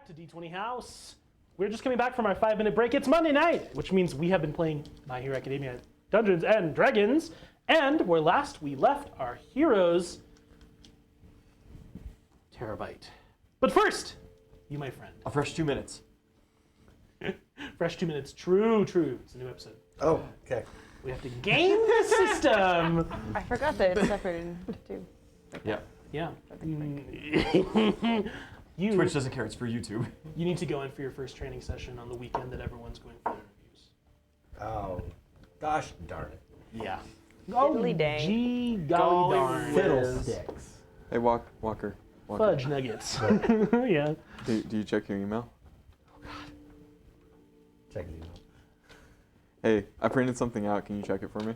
to D20 House. We're just coming back from our 5-minute break. It's Monday night, which means we have been playing My Hero Academia Dungeons and Dragons. And where last we left our heroes, Terabyte. But first, you, my friend. A fresh 2 minutes. Fresh 2 minutes. True. It's a new episode. Oh, okay. We have to game the system. I forgot that it's separated into two. Yeah. Yeah. Twitch doesn't care, it's for YouTube. You need to go in for your first training session on the weekend that everyone's going for interviews. Oh, gosh darn it. Yeah. Fiddly dang. Gee golly darn. Fiddlesticks. Hey, Walker. Fudge nuggets. Yeah. Do you check your email? Check it out. Hey, I printed something out. Can you check it for me?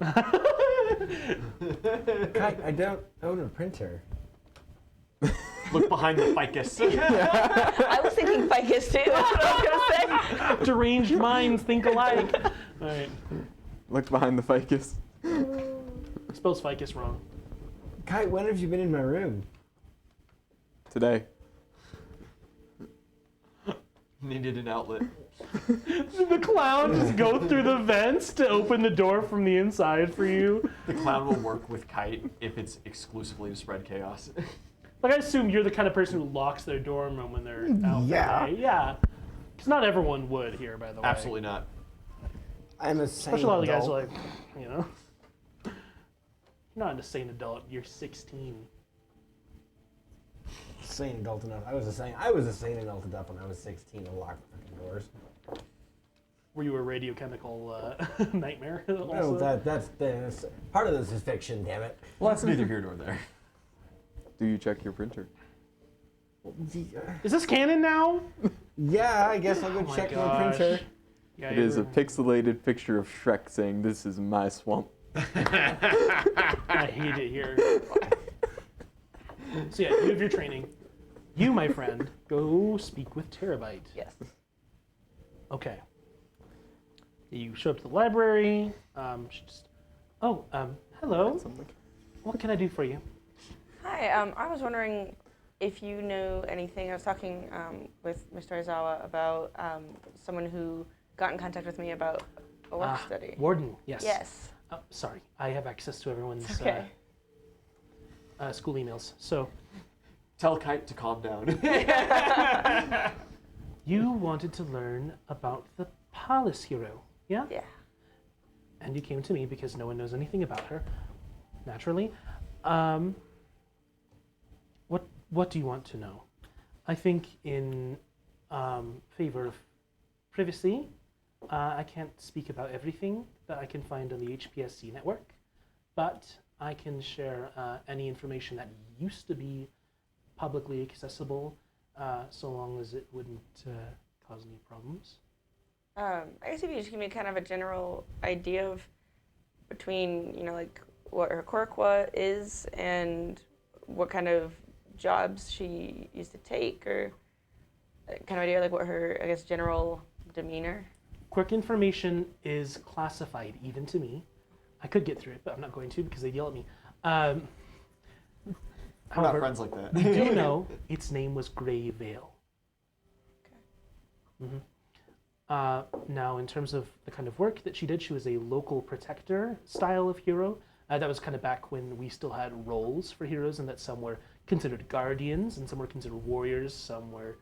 I don't own a printer. Look behind the ficus. I was thinking ficus too. That's what I was gonna say. Deranged minds think alike. All right. Look behind the ficus. Spells ficus wrong. Kai, when have you been in my room? Today. Needed an outlet. Did the clown just go through the vents to open the door from the inside for you? The clown will work with Kite if it's exclusively to spread chaos. Like, I assume you're the kind of person who locks their dorm room when they're out Yeah. for the day. Yeah. Because not everyone would here, by the way. Absolutely not. I'm a sane Especially a lot of the guys are adult. like, you know. You're not a sane adult. You're 16. Sane adult enough. I was a sane adult enough when I was 16 to lock fucking doors. Were you a radiochemical nightmare also? No, that's part of this is fiction, damn it. Well, that's neither here nor there. Do you check your printer? Is this canon now? Yeah, I guess I'll go Oh my check my gosh. printer. Yeah, It is a pixelated picture of Shrek saying, "This is my swamp." I hate it here. So yeah, you have your training. You, my friend, go speak with Terabyte. Yes. Okay. You show up to the library. She just, hello. Something. What can I do for you? Hi. I was wondering if you know anything. I was talking with Mr. Aizawa about someone who got in contact with me about a work study. Warden, yes. Yes. Oh, sorry, I have access to everyone's Okay. school emails. So, Tell Kite to calm down. you wanted to learn about the Palace Hero, yeah? Yeah. And you came to me because no one knows anything about her, naturally. What do you want to know? I think in favor of privacy, I can't speak about everything that I can find on the HPSC network, but I can share any information that used to be publicly accessible, so long as it wouldn't cause any problems. I guess if you just give me kind of a general idea of between, like what her quirk is and what kind of jobs she used to take, or kind of idea like what her, I guess, general demeanor. Quirk information is classified, even to me. I could get through it, but I'm not going to because they'd yell at me. We're not However, friends like that. we do know its name was Grey Veil. Okay. Now, in terms of the kind of work that she did, she was a local protector style of hero. That was kind of back when we still had roles for heroes, and that some were considered guardians, and some were considered warriors, some were,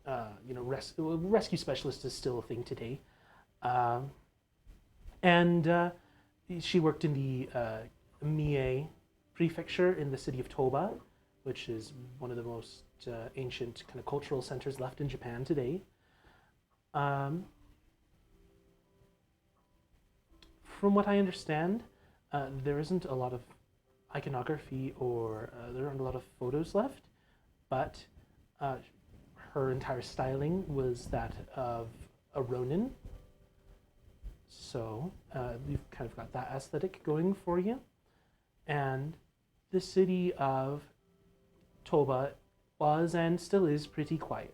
rescue specialist is still a thing today. And she worked in the Mie prefecture in the city of Toba, which is one of the most ancient kind of cultural centers left in Japan today. From what I understand, there isn't a lot of iconography or there aren't a lot of photos left, but her entire styling was that of a Ronin. So you've kind of got that aesthetic going for you. And the city of Toba was and still is pretty quiet.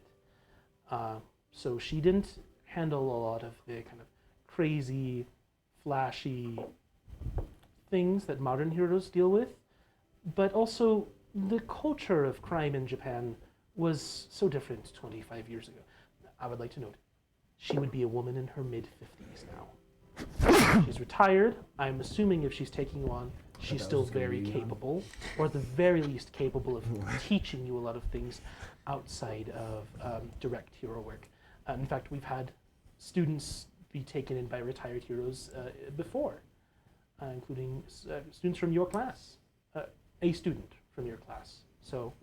So she didn't handle a lot of the kind of crazy, flashy things that modern heroes deal with, but also the culture of crime in Japan was so different 25 years ago. I would like to note, she would be a woman in her mid-50s now. She's retired. I'm assuming if she's taking you on, she's still very capable, or at the very least capable of teaching you a lot of things outside of direct hero work. In fact, we've had students be taken in by retired heroes before, including students from your class, a student from your class. So,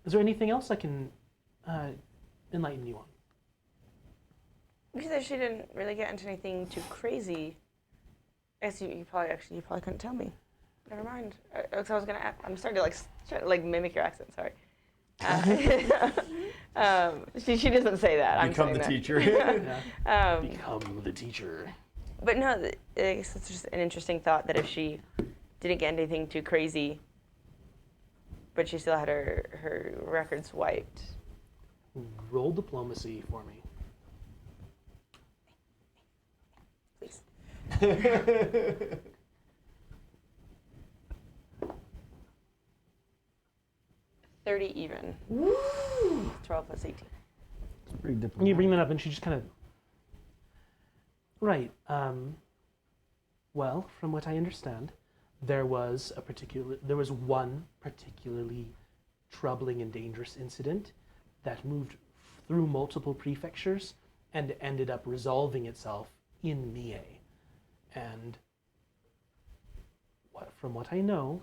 is there anything else I can enlighten you on? Because she didn't really get into anything too crazy. I guess you probably couldn't tell me. Never mind. So I was gonna. I'm starting to try to mimic your accent. Sorry. She doesn't say that. Become I'm the saying teacher. that. Become the teacher. But no, I guess it's just an interesting thought that if she didn't get anything too crazy, but she still had her records wiped. Roll diplomacy for me. Please. 30 even. Woo! 12 plus 18. It's pretty And diplomatic. you bring that up, and she just kind of. Right. Well, from what I understand, there was one particularly troubling and dangerous incident that moved through multiple prefectures and ended up resolving itself in Mie. And from what I know,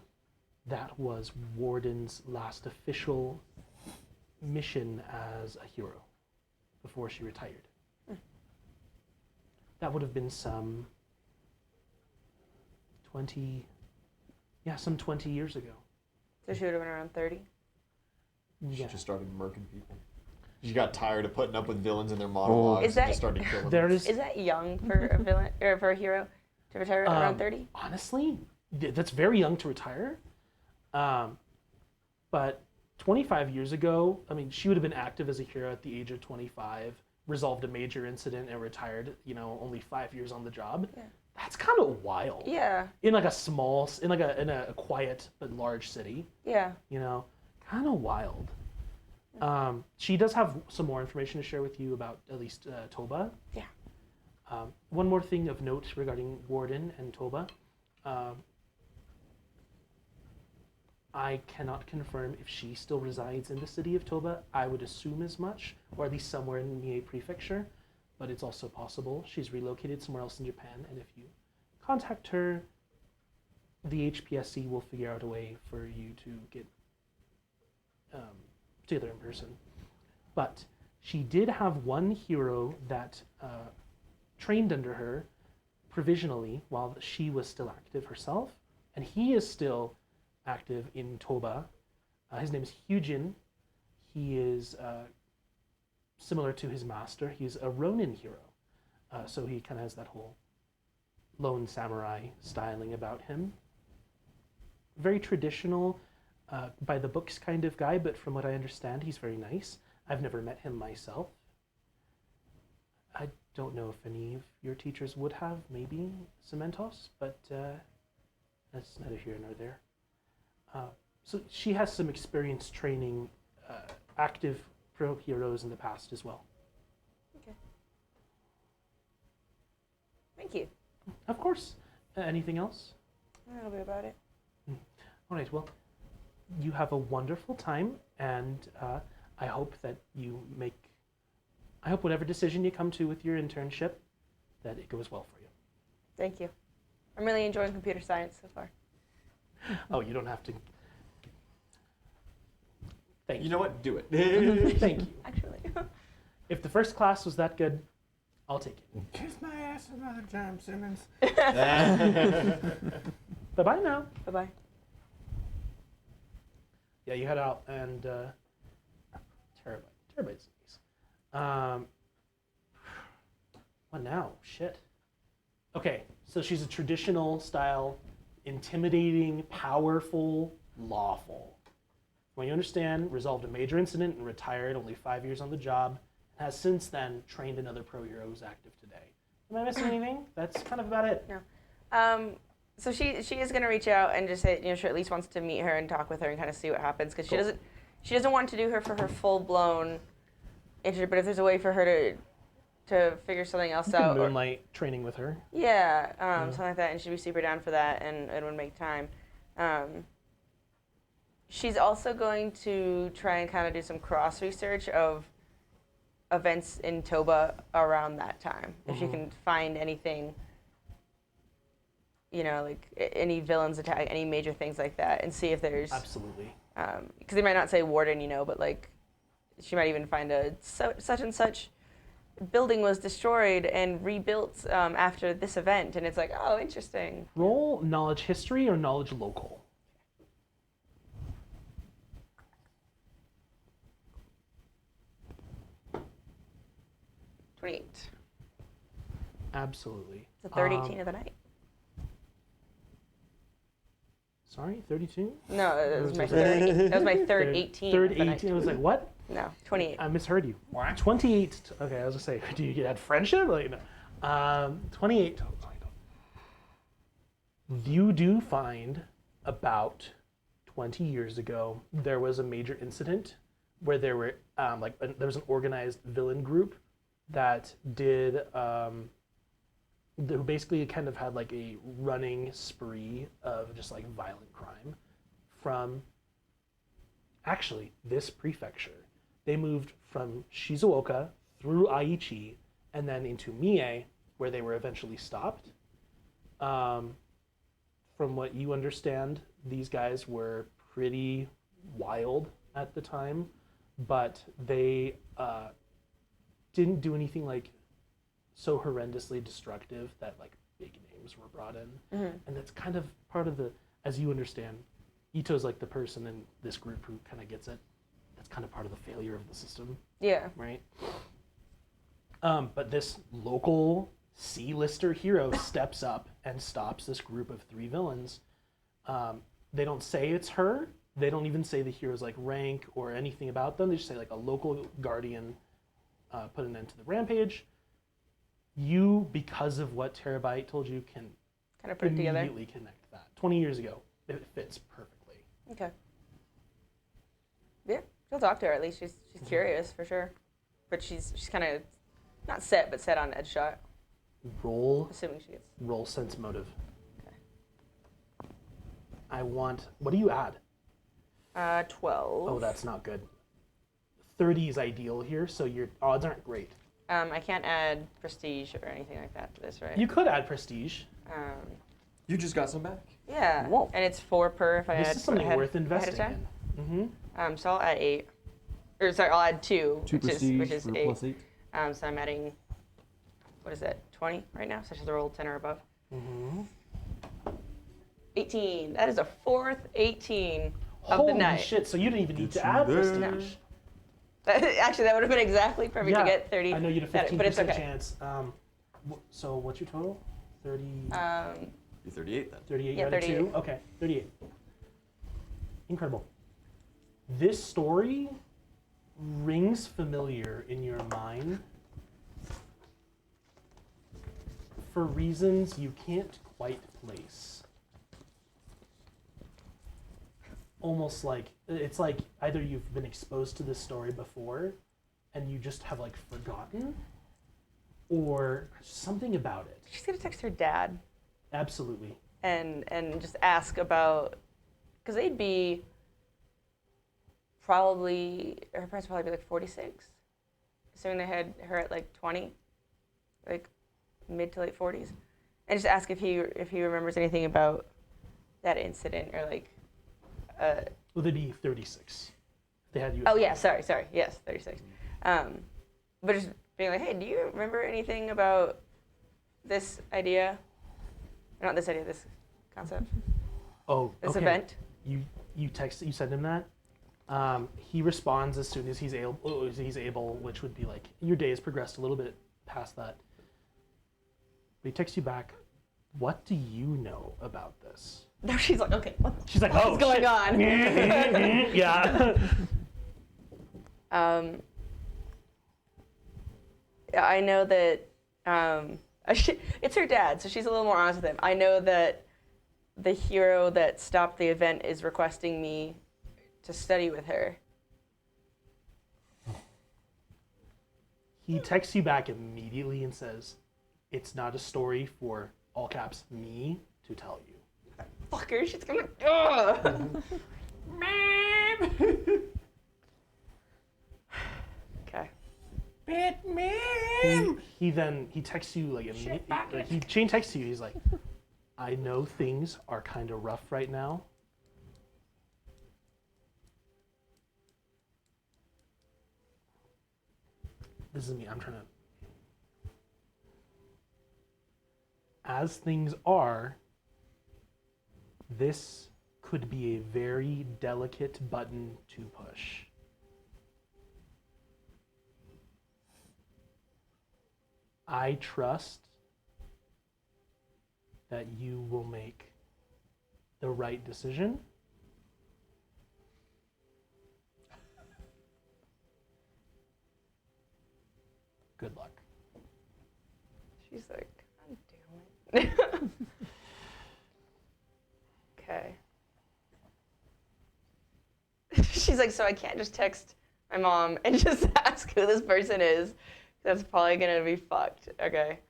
that was Warden's last official mission as a hero before she retired. That would have been some 20 years ago. So she would have been around 30? She Yeah. just started murking people. She got tired of putting up with villains in their monologues Is that- and just started killing There them. is, Is that young for a villain or for a hero to retire around 30? honestly, that's very young to retire. But 25 years ago, I mean, she would have been active as a hero at the age of 25, resolved a major incident and retired, only 5 years on the job. Yeah. That's kind of wild. Yeah, In like in a quiet but large city, yeah. kind of wild. She does have some more information to share with you about at least Toba. Yeah. One more thing of note regarding Warden and Toba. I cannot confirm if she still resides in the city of Toba. I would assume as much, or at least somewhere in Mie Prefecture, but it's also possible she's relocated somewhere else in Japan, and if you contact her, the HPSC will figure out a way for you to get together in person. But she did have one hero that trained under her provisionally while she was still active herself, and he is still active in Toba. His name is Hyujin. He is similar to his master. He's a Ronin hero. So he kind of has that whole lone samurai styling about him. Very traditional, by the books kind of guy, but from what I understand, he's very nice. I've never met him myself. I don't know if any of your teachers would have, maybe Cementos, but that's neither here nor there. So she has some experience training active pro heroes in the past as well. Okay. Thank you. Of course. Anything else? That'll be about it. All right, well, you have a wonderful time, and I hope that I hope whatever decision you come to with your internship, that it goes well for you. Thank you. I'm really enjoying computer science so far. Oh, you don't have to. Thank you. You know what? Do it. Thank you. Actually. If the first class was that good, I'll take it. Kiss my ass another time, Simmons. Bye-bye now. Bye-bye. Yeah, you head out, and Terabyte's nice. What now? Shit. Okay, so she's a traditional style, intimidating, powerful, lawful. When you understand, resolved a major incident and retired, only 5 years on the job, and has since then trained another pro hero who's active today. Am I missing anything? That's kind of about it. No. So she is going to reach out and just say, she at least wants to meet her and talk with her and kind of see what happens, because Cool. she doesn't want to do her for her full-blown intro, but if there's a way for her to figure something else You can out. moonlight training with her. Yeah, something like that, and she'd be super down for that, and it would make time. She's also going to try and kind of do some cross research of events in Toba around that time. If she can find anything, like any villains attack, any major things like that, and see if there's Absolutely. because they might not say warden, but like she might even find such and such building was destroyed and rebuilt after this event, and it's like, oh, interesting. Roll knowledge history or knowledge local. '28. Absolutely. It's the third 18 of the night. Sorry, 32? No, that was my third. That was my third 18. Third of the 18. I night. was like, what? No, 28. I misheard you. What? 28. Okay, I was gonna say, do you get friendship? Like, no. 28. You do find about 20 years ago there was a major incident where there were there was an organized villain group that did who basically kind of had like a running spree of just like violent crime from actually this prefecture. They moved from Shizuoka through Aichi and then into Mie, where they were eventually stopped. From what you understand, these guys were pretty wild at the time, but they didn't do anything like so horrendously destructive that like big names were brought in. And that's kind of part of the, as you understand, Ito's like the person in this group who kind of gets it. That's kind of part of the failure of the system, Yeah. right? But this local C-lister hero steps up and stops this group of 3 villains. They don't say it's her. They don't even say the hero's like rank or anything about them. They just say like a local guardian put an end to the rampage. You, because of what Terabyte told you, can Kind of put it together. immediately connect that. 20 years ago, it fits perfectly. Okay. Yeah, she'll talk to her at least. She's curious for sure, but she's kind of not set, but set on edge shot. Roll Assuming she gets. sense motive. Okay. I want. What do you add? 12. Oh, that's not good. 30 is ideal here, so your odds aren't great. I can't add prestige or anything like that to this, right? You could add prestige. You just got some back. Yeah. Whoa. And it's 4 per if I This add is something ahead- worth ahead of investing time. in. Mm-hmm. So I'll add 8. Or sorry, I'll add 2, Two prestige which is for 8. plus 8. So I'm adding, what is that, 20 right now? So I should have to roll 10 or above. Mm-hmm. 18. That is a 4th 18 of Holy the night. shit! So you didn't even need Get to you add there. prestige. Actually, that would have been exactly perfect to get 30. I know you had a that- 15% but it's okay. chance. So what's your total? 30. You're 38 then. 38. yeah, You added 38. 2. Okay, 38. Incredible. This story rings familiar in your mind for reasons you can't quite place. Almost like it's like either you've been exposed to this story before and you just have like forgotten, or something about it. She's gonna text her dad Absolutely. and just ask about, because they'd be probably, her parents would probably be like 46, assuming they had her at like 20, like mid to late 40s, and just ask if he remembers anything about that incident or like. Well, they'd be 36. They had you. Oh yeah, sorry, yes, 36. But just being like, hey, do you remember anything about this idea? Not this idea, this concept, Oh, this okay. event. You send him that. He responds as soon as he's able, which would be like your day has progressed a little bit past that. But he texts you back. What do you know about this? No, she's like, okay, what She's like, what's oh, going shit. on? Yeah. I know that it's her dad, so she's a little more honest with him. I know that the hero that stopped the event is requesting me to study with her, He texts you back immediately and says, "It's not a story for all caps me to tell you." Fucker, she's gonna. Ugh. Okay. He texts you like immediately. He chain texts you. He's like, "I know things are kind of rough right now. This is me. I'm trying to. As things are, this could be a very delicate button to push. I trust that you will make the right decision. Good luck." She's like, God damn it. Okay. She's like, so I can't just text my mom and just ask who this person is. That's probably gonna be fucked. Okay.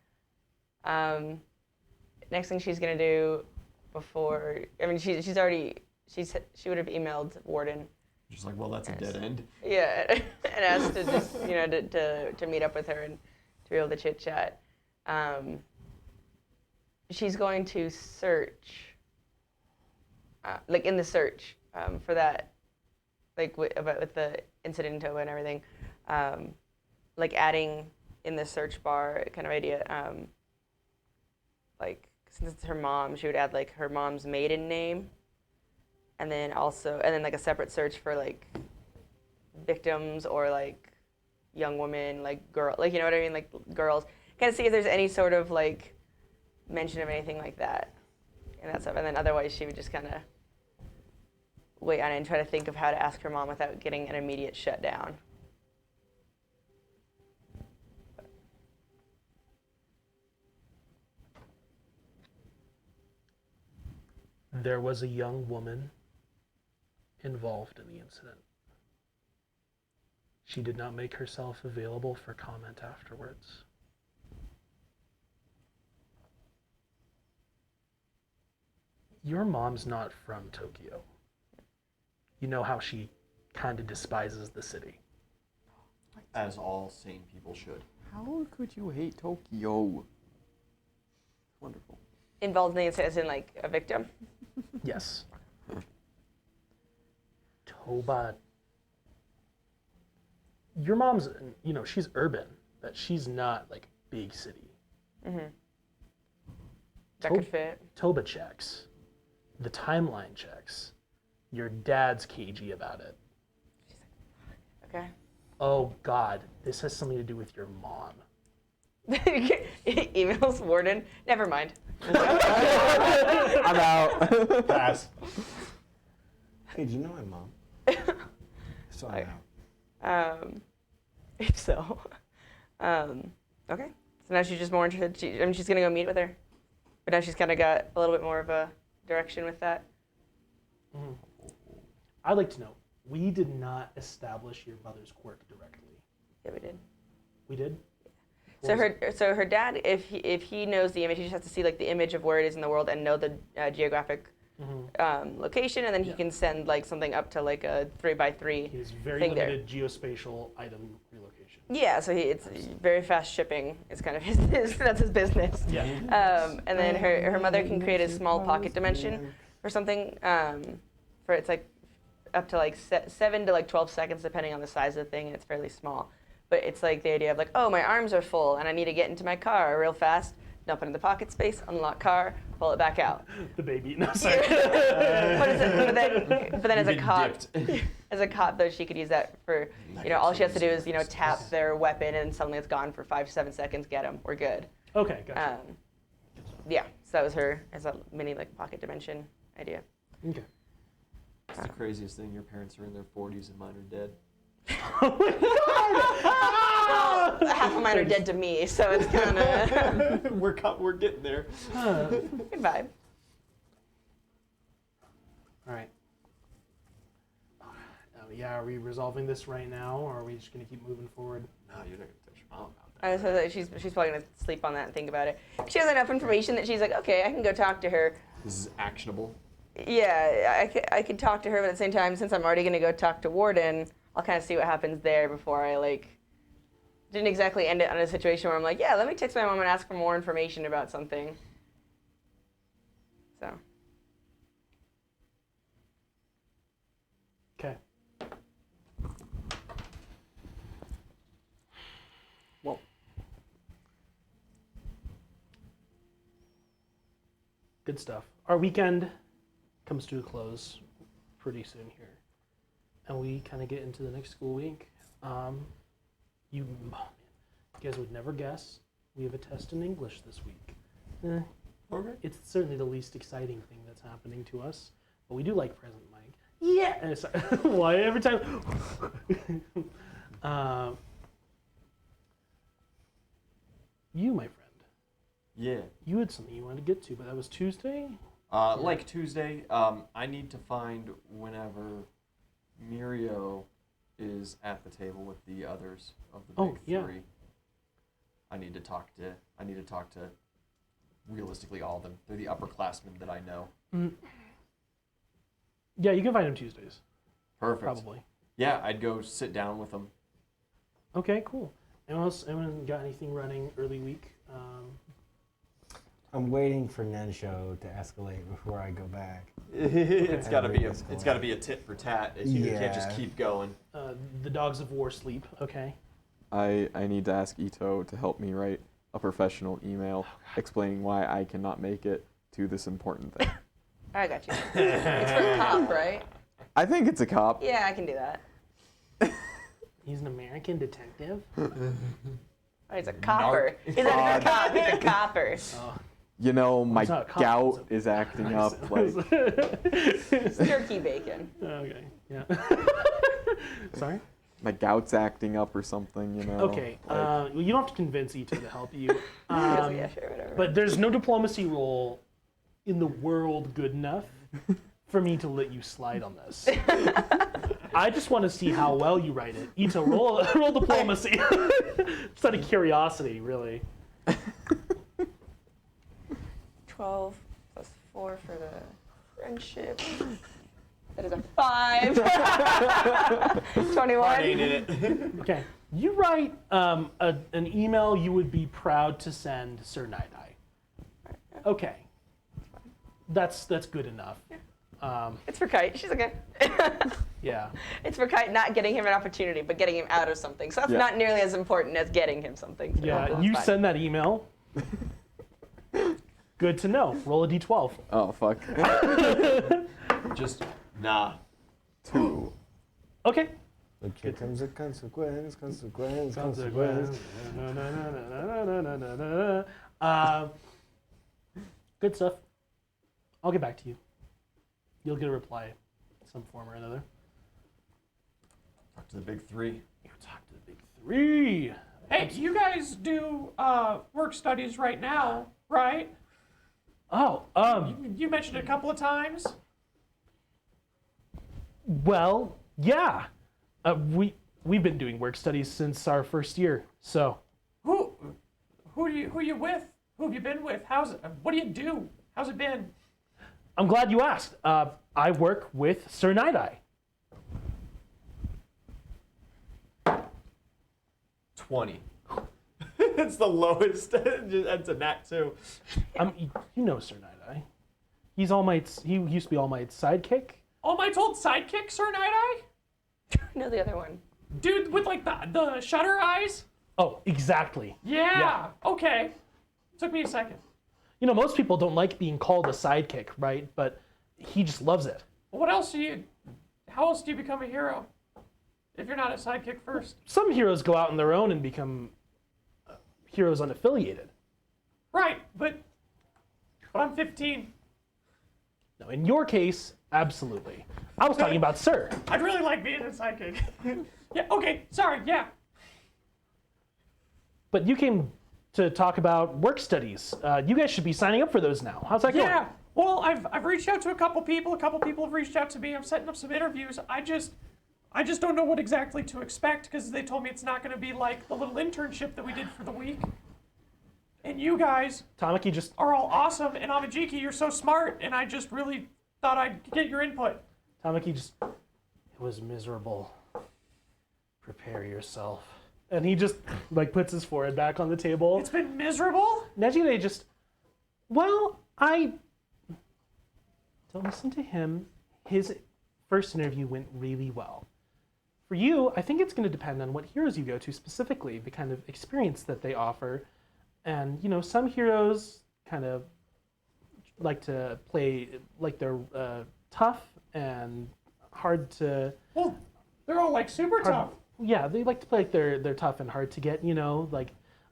Next thing she's gonna do before, I mean, she would have emailed Warden. Just like, well, that's a dead end. Yeah, and asked to just, to meet up with her and to be able to chit chat. She's going to search, in the search for that, with the incident in Toba and everything, adding in the search bar kind of idea, since it's her mom, she would add her mom's maiden name, and then a separate search for victims or young women, girl, you know what I mean, girls, kind of see if there's any sort of mention of anything like that and that stuff, and then otherwise she would just kind of wait on it and try to think of how to ask her mom without getting an immediate shutdown. There was a young woman involved in the incident. She did not make herself available for comment afterwards. Your mom's not from Tokyo. You know how she kind of despises the city. As all sane people should. How could you hate Tokyo? Wonderful. Involved in the incident as in a victim? Yes. Toba. Your mom's, she's urban, but she's not big city. Mm-hmm. That could fit. Toba checks. The timeline checks. Your dad's cagey about it. Okay. Oh God, this has something to do with your mom. Emails Warden. Never mind. I'm out. Pass. Hey, do you know my mom? So I'm out. If so. Okay. So now she's just more interested. She's gonna go meet with her, but now she's kind of got a little bit more of a direction with that. Mm-hmm. I'd like to know. We did not establish your mother's quirk directly. Yeah, we did. We did. So her dad, if he knows the image, he just has to see the image of where it is in the world and know the geographic location, and then he can send something up to a 3x3. He has very thing limited geospatial item relocation. Yeah, so it's very fast shipping. It's kind of his that's his business. Yeah. And then her mother can create a small pocket dimension for something. For it's up to 7 to 12 seconds depending on the size of the thing, and it's fairly small. But it's the idea of oh, my arms are full and I need to get into my car real fast. Dump it in the pocket space, unlock car, pull it back out. The baby. No, sorry. But then as a cop though, she could use that for all she has to do is tap their weapon and suddenly it's gone for 5 to 7 seconds. Get them, we're good. Okay, gotcha. Yeah, so that was her as a mini pocket dimension idea. Okay. It's the craziest thing. Your parents are in their 40s and mine are dead. Well, half of mine are dead to me, so it's kind of We're getting there. good vibe. All right. yeah, are we resolving this right now, or are we just gonna keep moving forward? No, you're not gonna text your mom about that. I was like, she's probably gonna sleep on that and think about it. She has enough information that she's like, okay, I can go talk to her. This is actionable. Yeah, I could talk to her, but at the same time, since I'm already gonna go talk to Warden, I'll kind of see what happens there before I didn't exactly end it on a situation where I'm like, yeah, let me text my mom and ask for more information about something. So. Okay. Well, Good stuff. Our weekend comes to a close pretty soon here, and we kind of get into the next school week. You guys would never guess we have a test in English this week. Okay. It's certainly the least exciting thing that's happening to us, but we do like present Mike. Yeah. And it's, why every time? You, my friend. Yeah. You had something you wanted to get to, but that was Tuesday? Like Tuesday, I need to find whenever Mirio is at the table with the others of the big three. I need to talk to realistically all of them. They're the upperclassmen that I know. Yeah, you can find him Tuesdays. Perfect. Probably. Yeah, I'd go sit down with them. Okay, cool. Anyone got anything running early week? I'm waiting for Nensho to escalate before I go back. It's got to be Every it's got to be a tit for tat. You can't just Yeah. keep going. The Dogs of War sleep. Okay. I need to ask Ito to help me write a professional email explaining why I cannot make it to this important thing. I got you. It's for a cop, right? I think it's a cop. Yeah, I can do that. He's an American detective. Oh, he's a copper. He's not a cop, he's a copper. You know, my It's not a cop, gout it's is acting up. Like, It's turkey bacon. Okay. Yeah. Sorry. my gout's acting up or something. You know. Okay. like- Well, you don't have to convince Ito to help you. Yeah, sure, whatever. But there's no diplomacy role in the world good enough for me to let you slide on this. I just want to see how well you write it. Ito, roll diplomacy. Just out of curiosity, really. 12 plus 4 for the friendship. That is a 5. 21. Okay. You write an email you would be proud to send Sir Night-Eye. Okay. That's good enough. It's for Kite. She's okay. Yeah. It's for Kite not getting him an opportunity, but getting him out of something. So that's Yeah. not nearly as important as getting him something. So Yeah. that's You fine. send that email. Good to know. Roll a d12. Oh fuck. Just nah. 2. Okay. Look, here comes a consequence. Good stuff. I'll get back to you. You'll get a reply in some form or another. Talk to the big three. You talk to the big three. Hey, you guys do work studies right now, right? Oh, You mentioned it a couple of times. well, yeah. We've been doing work studies since our first year, so. Who you with? Who have you been with? What do you do? How's it been? I'm glad you asked. I work with Sir Night-Eye. 20. It's the lowest. That's a nat 2. You know Sir Night-Eye. He's All Might's. He used to be All Might's sidekick. All Might's old sidekick, Sir Night-Eye? No, the other one. Dude with like the shutter eyes? Oh, exactly. Yeah. Okay. Took me a second. You know, most people don't like being called a sidekick, right? But he just loves it. How else do you become a hero? If you're not a sidekick first. Some heroes go out on their own and become heroes unaffiliated. Right, but I'm 15. No, in your case, absolutely. I was talking about Sir. I'd really like being a sidekick. Yeah, okay, sorry, yeah. But you came to talk about work studies. You guys should be signing up for those now. How's that going? Yeah, well, I've reached out to a couple people have reached out to me. I'm setting up some interviews. I just don't know what exactly to expect because they told me it's not going to be like the little internship that we did for the week. And you guys Tamaki just are all awesome, and Amajiki, you're so smart, and I just really thought I'd get your input. Tamaki just, it was miserable. Prepare yourself. And he just like puts his forehead back on the table. It's been miserable? Nejire just, well, don't listen to him. His first interview went really well. For you, I think it's going to depend on what heroes you go to specifically, the kind of experience that they offer. And, you know, some heroes kind of like to play like they're tough and hard to... Well, they're all like super tough. Yeah, they like to play like they're tough and hard to get, you know, like,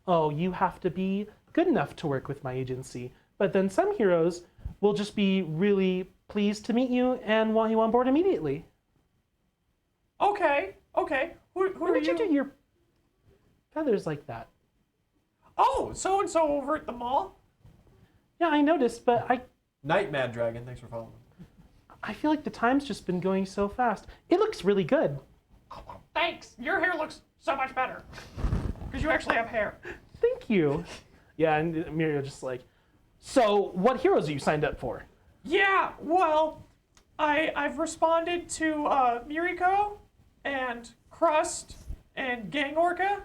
oh, you have to be good enough to work with my agency. But then some heroes will just be really pleased to meet you and want you on board immediately. Okay. Who Why are did you you? do your feathers like that? Oh, so-and-so over at the mall? Yeah, I noticed, but Night Mad Dragon, thanks for following. I feel like the time's just been going so fast. It looks really good. Thanks. Your hair looks so much better. Because you actually have hair. Thank you. Yeah, and Mirio just like, so what heroes are you signed up for? Yeah, well, I've responded to Miriko and Crust and Gang Orca.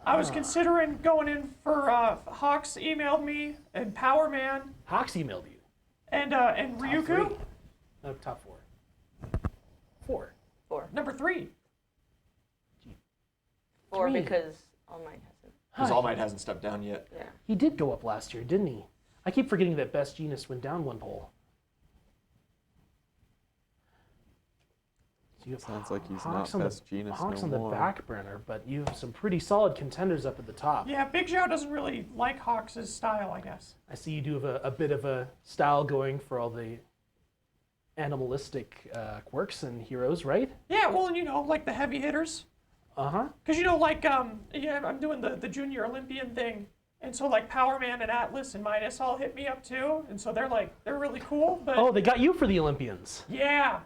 I was considering going in for Hawks emailed me and Power Man Hawks emailed you. and Top Ryuku. three. No, top 4. 4. Number 3. 4 Three. because All Might hasn't. Because Hi. All Might hasn't stepped down yet. Yeah. He did go up last year, didn't he? I keep forgetting that Best Genus went down one pole. So you have Sounds like he's Hawks not on best genus Hawks no on the more. back burner, but you have some pretty solid contenders up at the top. Yeah, Big Zhao doesn't really like Hawks' style, I guess. I see you do have a bit of a style going for all the animalistic quirks and heroes, right? Yeah, well, you know, like the heavy hitters. Uh-huh. Because, you know, like, yeah, I'm doing the Junior Olympian thing. And so, like, Power Man and Atlas and Midas all hit me up, too. And so they're really cool, but... Oh, they got you for the Olympians. Yeah.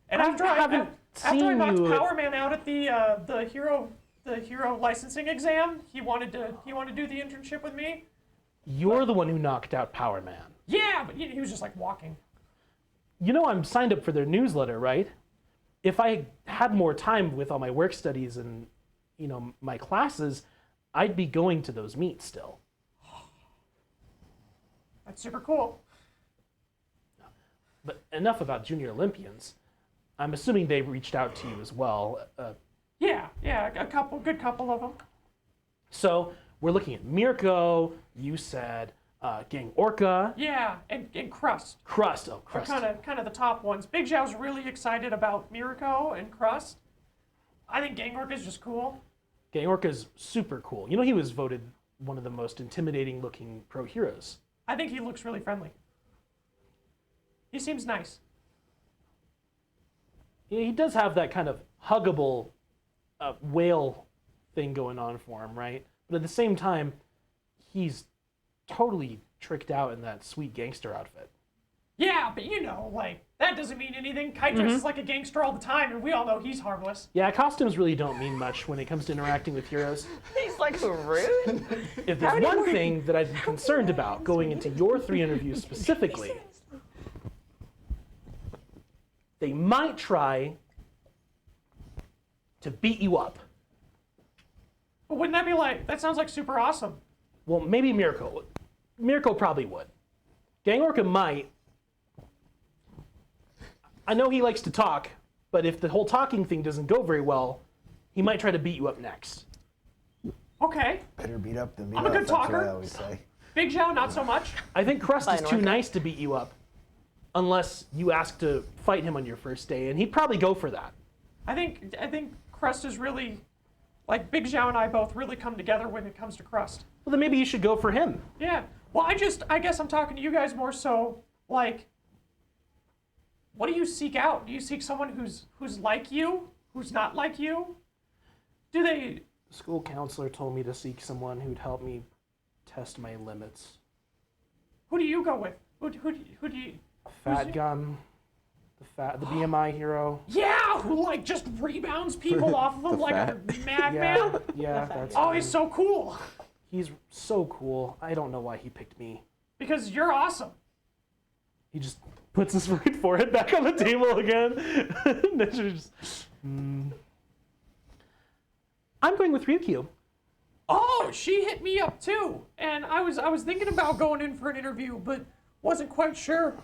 And I after I haven't seen knocked you at- Power Man out at the hero licensing exam, he wanted to do the internship with me. You're the one who knocked out Power Man. Yeah, but he was just like walking. You know I'm signed up for their newsletter, right? If I had more time with all my work studies and, you know, my classes, I'd be going to those meets still. That's super cool. But enough about Junior Olympians. I'm assuming they reached out to you as well. Yeah, a good couple of them. So we're looking at Mirko, you said, Gang Orca, Yeah, and Crust. Crust. Oh, Crust. Kind of the top ones. Big Zhao's really excited about Mirko and Crust. I think Gang Orca's just cool. Gang Orca's super cool. You know, he was voted one of the most intimidating looking pro heroes. I think he looks really friendly. He seems nice. Yeah, he does have that kind of huggable whale thing going on for him, right? But at the same time, he's totally tricked out in that sweet gangster outfit. Yeah, but you know, like, that doesn't mean anything. Kite dresses like a gangster all the time, and we all know he's harmless. Yeah, costumes really don't mean much when it comes to interacting with heroes. He's like rude. If there's one thing that I'd be concerned about going into your 3 interviews specifically, they might try to beat you up. But wouldn't that be like, that sounds like super awesome. Well, maybe Mirko. Mirko probably would. Gang Orca might. I know he likes to talk, but if the whole talking thing doesn't go very well, he might try to beat you up next. Okay. Better beat up than beat I'm a up. good That's what talker. I always say. Big Zhao, not so much. I think Crust is Fine, too Orca. nice to beat you up, unless you ask to fight him on your first day, and he'd probably go for that. I think Crust is really, like, Big Zhao and I both really come together when it comes to Crust. Well, then maybe you should go for him. Yeah. Well, I guess I'm talking to you guys more so, like, what do you seek out? Do you seek someone who's like you? Who's not like you? Do they... The school counselor told me to seek someone who'd help me test my limits. Who do you go with? Who do you... Fat Gun, the BMI hero. Yeah, who like just rebounds people off of him like a madman. Yeah, that's Oh, him. he's so cool. He's so cool. I don't know why he picked me. Because you're awesome. He just puts his right forehead back on the table again. I'm going with Ryukyu. Oh, she hit me up too, and I was thinking about going in for an interview, but wasn't quite sure.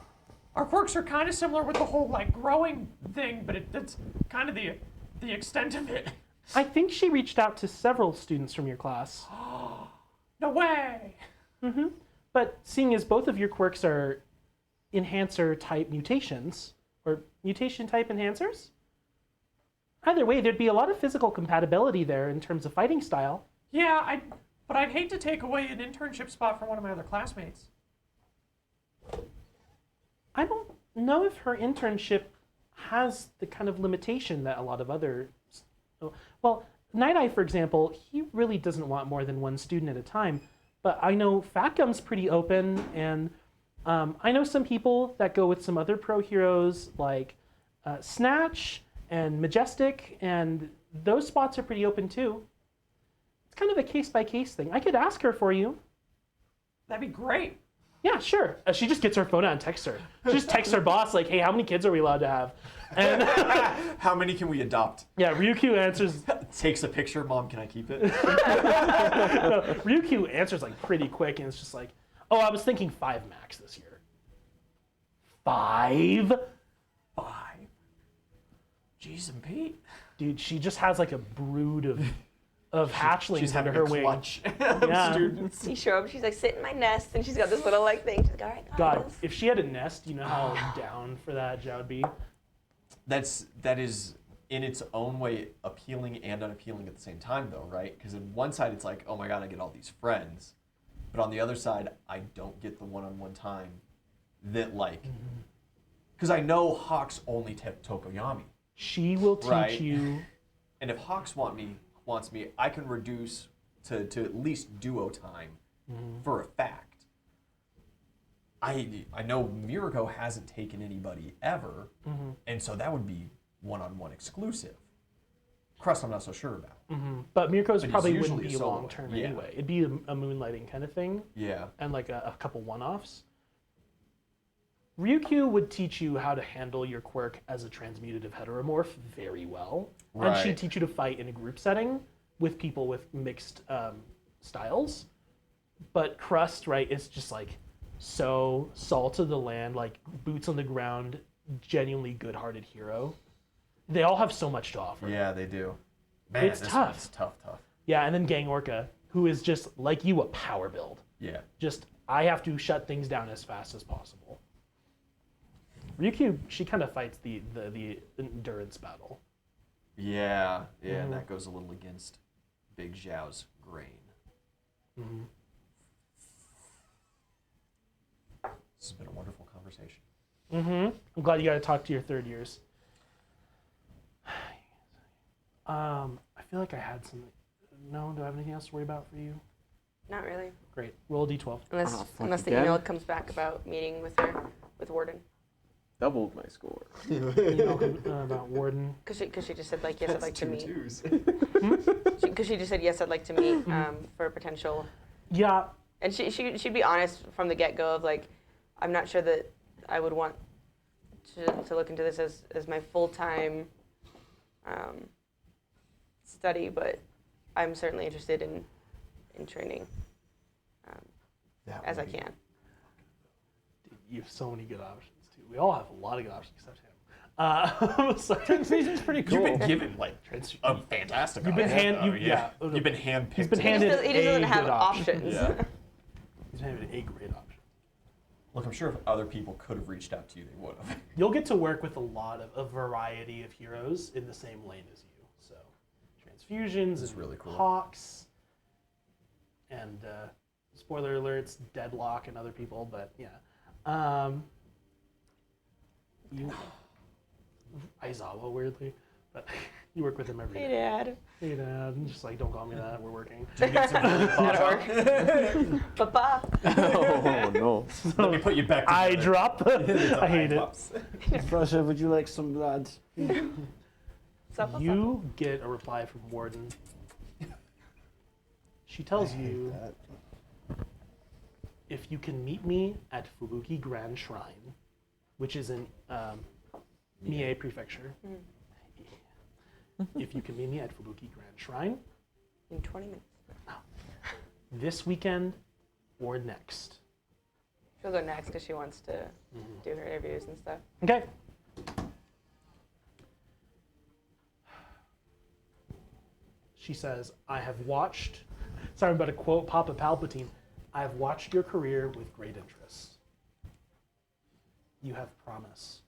Our quirks are kind of similar with the whole like growing thing, but that's kind of the extent of it. I think she reached out to several students from your class. No way. But seeing as both of your quirks are enhancer type mutations, or mutation type enhancers, either way, there'd be a lot of physical compatibility there in terms of fighting style. Yeah, but I'd hate to take away an internship spot from one of my other classmates. I don't know if her internship has the kind of limitation that a lot of other... Well, Night Eye, for example, he really doesn't want more than one student at a time. But I know Fat Gum's pretty open, and I know some people that go with some other pro heroes like Snatch and Majestic, and those spots are pretty open too. It's kind of a case-by-case thing. I could ask her for you. That'd be great. Yeah, sure. She just gets her phone out and texts her. She just texts her boss like, hey, how many kids are we allowed to have? And How many can we adopt? yeah, Ryukyu answers. Takes a picture. Mom, can I keep it? No, Ryukyu answers like pretty quick, and it's just like, oh, I was thinking 5 max this year. 5? 5. Jeez and Pete. Dude, she just has like a brood of hatchlings She's under having her a wing. clutch of Yeah. students. You show up, she's like, sit in my nest, and she's got this little like thing. She's like, all right, God, guys. if she had a nest, you know how down for that Zhao would be. That is in its own way appealing and unappealing at the same time, though, right? Because on one side it's like, oh my god, I get all these friends, but on the other side, I don't get the one-on-one time that like, because I know Hawks only Tokoyami, She will teach Right. you. and if Hawks wants me, I can reduce to at least duo time for a fact. I know Miriko hasn't taken anybody ever, and so that would be one-on-one exclusive. Crust, I'm not so sure about. But Mirko's But probably he's wouldn't usually be a solo. long term Yeah. anyway. It'd be a moonlighting kind of thing, Yeah. and like a couple one-offs. Ryukyu would teach you how to handle your quirk as a transmutative heteromorph very well. And she'd Right. teach you to fight in a group setting with people with mixed styles. But Crust, right, is just like so salt of the land, like boots on the ground, genuinely good-hearted hero. They all have so much to offer. Yeah, they do. Man, It's this tough. one's tough. Yeah, and then Gang Orca, who is just like you, a power build. Yeah. Just, I have to shut things down as fast as possible. Ryukyu, she kind of fights the endurance battle. Yeah, and that goes a little against Big Zhao's grain. This has been a wonderful conversation. I'm glad you got to talk to your third years. I feel like I had some. No, do I have anything else to worry about for you? Not really. Great. Roll a d12. Unless the again? email comes back about meeting with her, with Warden. Doubled my score. About Warden. Because she just said, like, yes, I'd like to meet. twos. Because she just said, yes, I'd like to meet for a potential. Yeah, And she'd be honest from the get-go of, like, I'm not sure that I would want to look into this as my full-time study, but I'm certainly interested in training as I can. dude, you have so many good options too. We all have a lot of good options except him. So, Transfusion's pretty cool. You've been given like a fantastic. You've been option, hand- though, you- yeah. You've been handpicked. He's been He just handed doesn't- he just doesn't a have good option. options. Yeah. He's handed a great option. Look, I'm sure if other people could have reached out to you, they would have. You'll get to work with a variety of heroes in the same lane as you. So, transfusions This is and really cool. Hawks, and spoiler alerts, Deadlock and other people. But yeah, you Aizawa weirdly, but You work with him every Hey, day. Dad. Hey, Dad. I'm just like, don't call me that. We're working. Do you need some really pop? Papa. Oh no. Let me put you back together. I drop. I hate it. Brusha, would you like some blood? Supple, You get a reply from Warden. She tells I hate you that. if you can meet me at Fubuki Grand Shrine, which is in Mie Prefecture. If you can meet me at Fubuki Grand Shrine in 20 minutes. this weekend or next. She'll go next because she wants to do her interviews and stuff. Okay. She says, I have watched, sorry, I'm about to quote Papa Palpatine, I have watched your career with great interest. You have promise.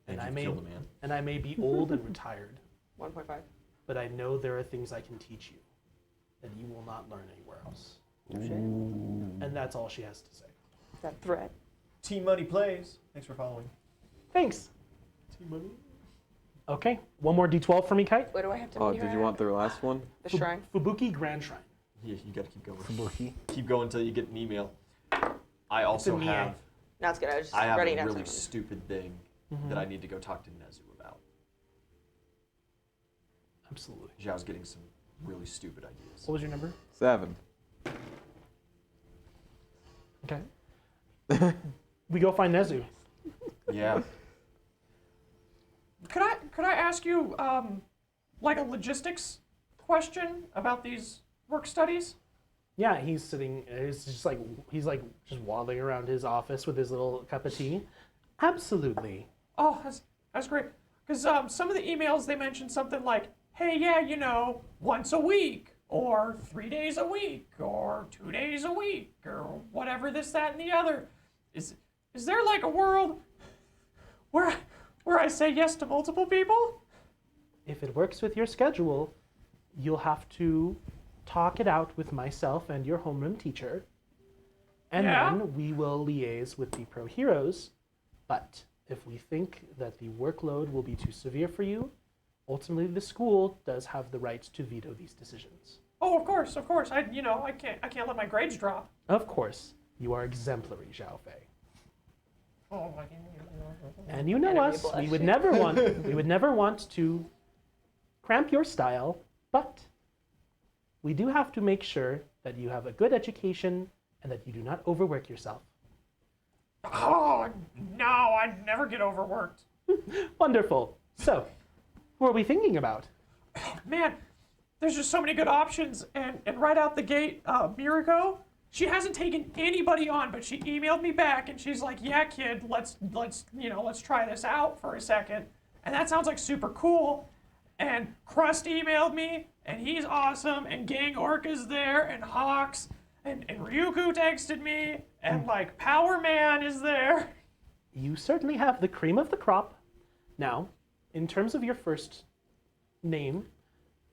And you killed a man. And I may be old and retired, 1.5. but I know there are things I can teach you that you will not learn anywhere else. No shit. And that's all she has to say. Is that threat? Team Money plays. Thanks for following. Thanks. Team Money. Okay, one more D12 for me, Kite. Where do I have to Oh, meet her did you at? want the last one? The shrine? Fubuki Grand Shrine. Yeah, you gotta keep going. Fubuki. Keep going until you get an email. I also Mie. have No, it's good. I was just I have ready a to have really something. stupid thing that I need to go talk to Nezu about. Absolutely. Zhao's getting some really stupid ideas. What was your number? 7. Okay. We go find Nezu. Yeah. Could I ask you like a logistics question about these work studies? Yeah, he's sitting. He's just waddling around his office with his little cup of tea. Absolutely. Oh, that's great. Because some of the emails they mentioned something like, hey, yeah, you know, once a week, or 3 days a week, or 2 days a week, or whatever this, that, and the other. Is there like a world where I say yes to multiple people? If it works with your schedule, you'll have to talk it out with myself and your homeroom teacher, and Yeah? then we will liaise with the pro heroes. But if we think that the workload will be too severe for you, ultimately the school does have the right to veto these decisions. Oh, of course. I can't let my grades drop. Of course, you are exemplary, Zhao Fei. Oh, And you know Enemy us, blush. we would never want to cramp your style, but we do have to make sure that you have a good education and that you do not overwork yourself. oh no, I'd never get overworked. Wonderful. So, who are we thinking about? Man, there's just so many good options, and right out the gate, Miriko, she hasn't taken anybody on, but she emailed me back and she's like, yeah, kid, let's try this out for a second. And that sounds like super cool. And Crust emailed me, and he's awesome, and Gang Orca's there, and Hawks, and Ryuku texted me, and like Power Man is there. You certainly have the cream of the crop. Now, in terms of your first name,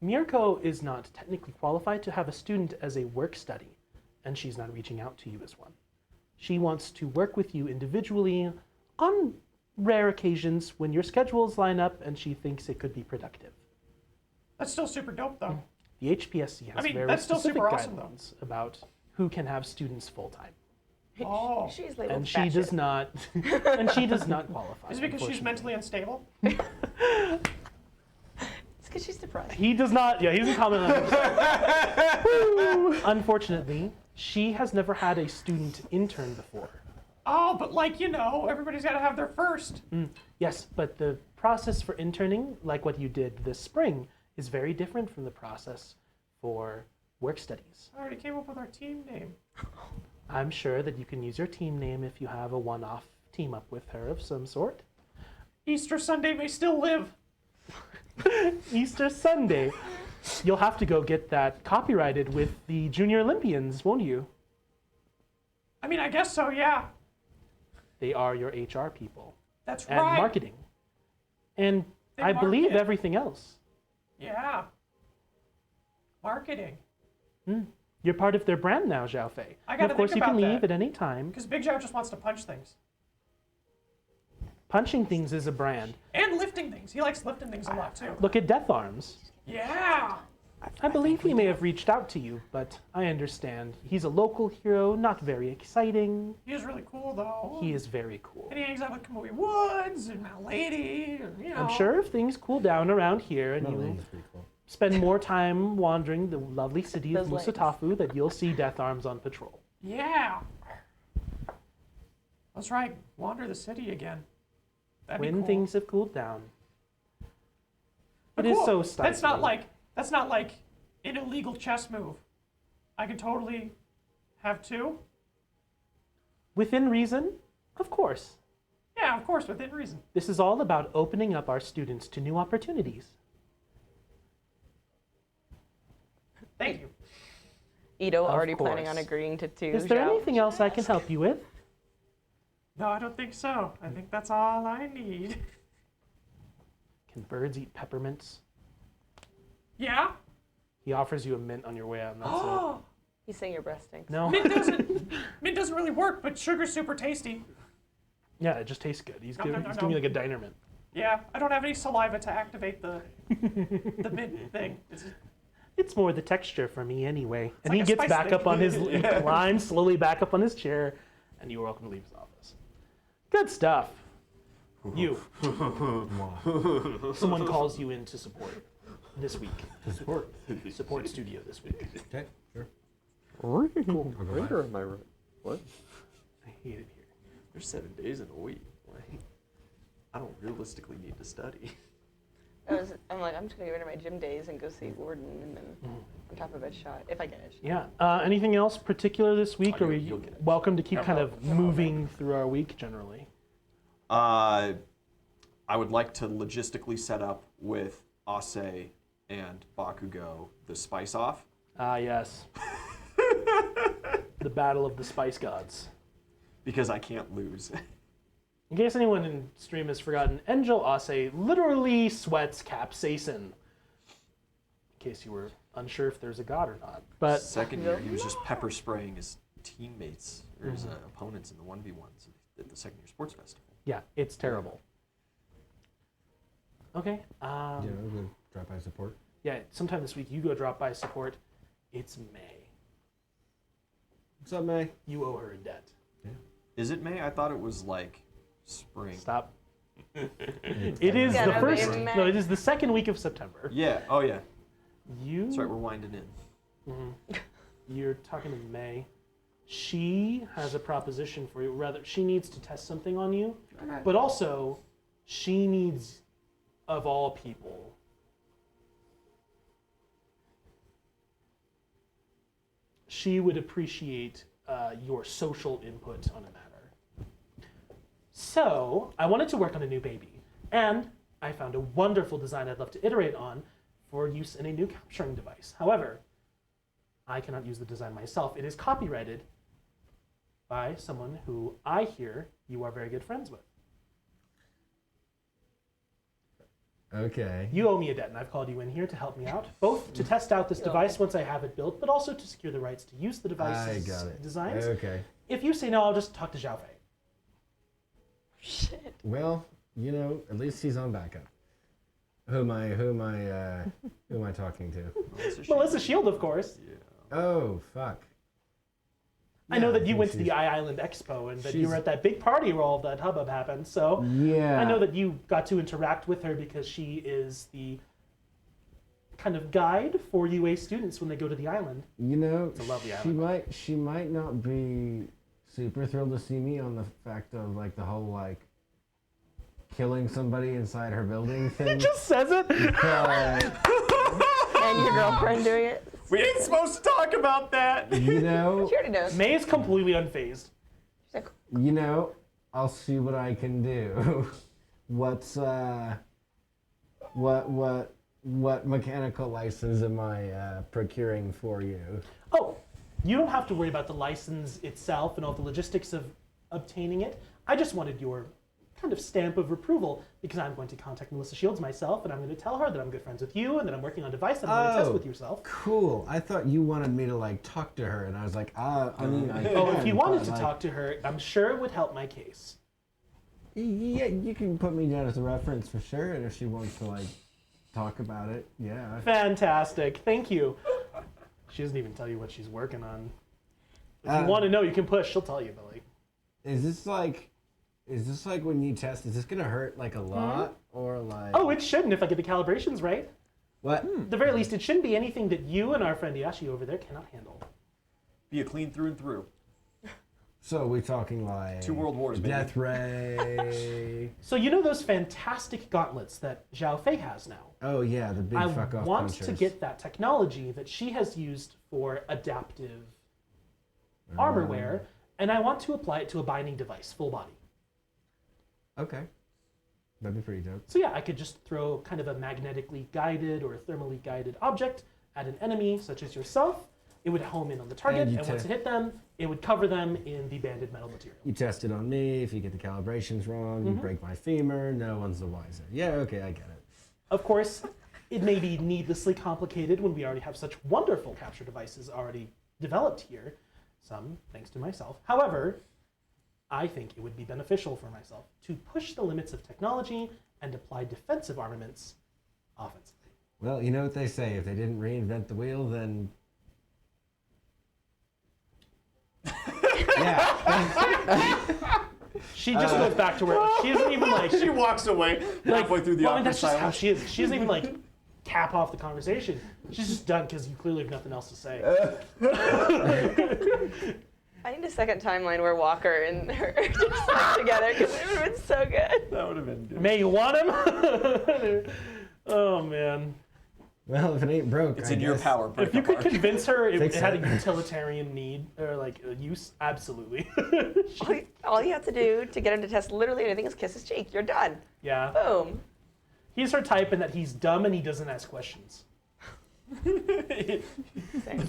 Mirko is not technically qualified to have a student as a work study, and she's not reaching out to you as one. She wants to work with you individually on rare occasions when your schedules line up and she thinks it could be productive. That's still super dope, though. The HPSC has very that's still specific super awesome, though. guidelines about who can have students full-time. Oh. She's labeled And she fat does shit. not and she does not qualify. Is it because she's unfortunately. mentally unstable? It's because she's depressed. He does not. Yeah, he doesn't comment on it. Woo. Unfortunately, she has never had a student intern before. Oh, but like, everybody's got to have their first. Yes, but the process for interning, like what you did this spring, is very different from the process for work studies. I already came up with our team name. I'm sure that you can use your team name if you have a one-off team up with her of some sort. Easter Sunday may still live. Easter Sunday. You'll have to go get that copyrighted with the Junior Olympians, won't you? I mean, I guess so, yeah. They are your HR people. That's And right. marketing. And They I believe market. everything else. Yeah. Marketing. You're part of their brand now, Zhao Fei. I And gotta of course, think you can about leave that. at any time. Because Big Joe just wants to punch things. Punching things is a brand. And lifting things. He likes lifting things a lot too. Look at Death Arms. Yeah. I believe he may have reached out to you, but I understand. He's a local hero, not very exciting. He is really cool though. He is very cool. And he hangs out with Kamui Woods and Mount Lady, and you know. I'm sure if things cool down around here and you pretty cool. spend more time wandering the lovely city of Those legs. Musatafu, that you'll see Death Arms on patrol. Yeah. That's right. Wander the city again. That'd be When cool. things have cooled down. But It is cool. so stifling. That's not like an illegal chess move. I could totally have two. Within reason, of course. Yeah, of course, within reason. This is all about opening up our students to new opportunities. Thank you. Ito Of already planning on course. agreeing to 2. Is there Zhao? anything else I can help you with? No, I don't think so. I think that's all I need. Can birds eat peppermints? Yeah? He offers you a mint on your way out, and that's Oh, He's saying your breast stinks. it. No? mint doesn't really work, but sugar's super tasty. Yeah, it just tastes good. He's Nom, giving, nom, he's nom, giving you nom. like a diner mint. Yeah, I don't have any saliva to activate the mint thing. It's more the texture for me anyway. And like he a gets spice back thing. up on his, he climbs slowly back up on his chair, and you are welcome to leave his office. Good stuff. You. Someone calls you in to support this week. Support. Support studio this week. Okay, sure. Cool. Where am I right? What? I hate it here. There's 7 days in a week. Like, I don't realistically need to study. I'm like, I'm just gonna go into my gym days and go see Gordon, and then on top of it, shot if I get it. Yeah. Anything else particular this week? Oh, Or are we you'll get it. welcome to keep kind of moving through our week generally? I would like to logistically set up with Ase and Bakugo the Spice Off. Ah, yes. The battle of the spice gods. Because I can't lose. In case anyone in stream has forgotten, Angel Ase literally sweats capsaicin. In case you were unsure if there's a god or not. But Second year, he was just pepper spraying his teammates or his opponents in the 1v1s at the second year sports festival. yeah, it's terrible. Okay. Yeah, we'll go drop by support. Yeah, sometime this week you go drop by support. It's May. What's up, May? You owe her a debt. Is it May? I thought it was like spring. Stop. It is Yeah, the no, first. in May. No, it is the second week of September. Yeah. Oh yeah. You. That's right. We're winding in. You're talking to May. She has a proposition for you. Rather, she needs to test something on you, but also, she needs, of all people, she would appreciate your social input on a matter. So, I wanted to work on a new baby, and I found a wonderful design I'd love to iterate on for use in a new capturing device. However, I cannot use the design myself. It is copyrighted by someone who I hear you are very good friends with. Okay. You owe me a debt, and I've called you in here to help me out, both to test out this device once I have it built, but also to secure the rights to use the I device's got it. designs. Okay. If you say no, I'll just talk to Xiao Fei. Shit. Well, you know, at least he's on backup. Who am I talking to? Melissa Shield, of course. Oh, fuck. I know Yeah, that you went to she's- the I-Island Expo and that you she's- were at that big party where all that hubbub happened, so Yeah. I know that you got to interact with her because she is the kind of guide for UA students when they go to the island. You know, a lovely she might not be super thrilled to see me on the fact of like the whole like killing somebody inside her building thing. Just says it. But And your girlfriend doing it? We ain't supposed to talk about that. you know, She already knows. May is completely unfazed. She's like, you know, I'll see what I can do. What's what mechanical license am I procuring for you? Oh, you don't have to worry about the license itself and all the logistics of obtaining it. I just wanted your kind of stamp of approval because I'm going to contact Melissa Shields myself and I'm going to tell her that I'm good friends with you and that I'm working on a device that I'm going to test with yourself. Cool. I thought you wanted me to like talk to her, and I was like, I mean, I Oh, can, if you wanted but, to like, talk to her, I'm sure it would help my case. Yeah, you can put me down as a reference for sure, and if she wants to like talk about it, yeah. Fantastic. Thank you. She doesn't even tell you what she's working on. If you want to know, you can push. She'll tell you, but like. Is this like when you test? Is this gonna hurt like a lot or like? Oh, it shouldn't if I get the calibrations right. What? At the very least, it shouldn't be anything that you and our friend Yashi over there cannot handle. Be a clean through and through. So we're talking like 2 world wars, baby. death ray. So you know those fantastic gauntlets that Zhao Fei has now? Oh yeah, the big fuck I off want punchers. to get that technology that she has used for adaptive armor wear, and I want to apply it to a binding device, full body. Okay, that'd be pretty dope. So yeah, I could just throw kind of a magnetically guided or thermally guided object at an enemy, such as yourself. It would home in on the target, And and you once it hit them, it would cover them in the banded metal material. You test it on me. If you get the calibrations wrong, you break my femur. No one's the wiser. Yeah, okay, I get it. Of course, it may be needlessly complicated when we already have such wonderful capture devices already developed here, some thanks to myself. However, I think it would be beneficial for myself to push the limits of technology and apply defensive armaments offensively. Well, you know what they say. If they didn't reinvent the wheel, then yeah. She just goes back to where she isn't even like She walks away halfway through the well, I awkward mean, that's just how silence. she is. She doesn't even like cap off the conversation. She's just done because you clearly have nothing else to say. I need a second timeline where Walker and her are just like together because it would have been so good. That would have been good. May you want him? Oh man. Well, if it ain't broke, It's I in your guess. power. If you could convince her it Fix had a it. utilitarian need or like a use, absolutely. All you have to do to get him to test literally anything is kiss his cheek. You're done. Yeah. Boom. He's her type in that he's dumb and he doesn't ask questions.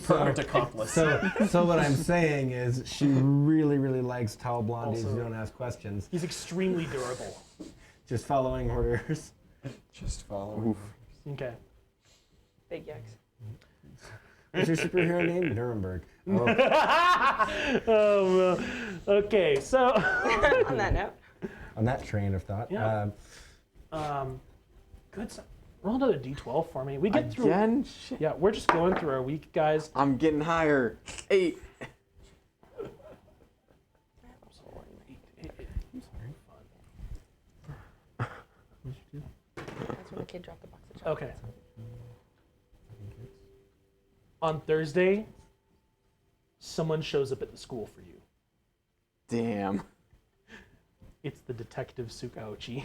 Perfect accomplice. So what I'm saying is she really, really likes tall blondies who Also- don't ask questions. He's extremely durable. Just following orders. Just follow. Oof. Okay. Big yucks. What's your superhero name? Nuremberg. Oh, Okay, so On that note, on that train of thought. Yeah. good. Roll another d12 for me. We get through. Again? Shit. Yeah, we're just going through our week, guys. I'm getting higher. 8. that's when the kid dropped the box of chocolates. Okay. On Thursday, someone shows up at the school for you. Damn. It's the detective Sukaochi.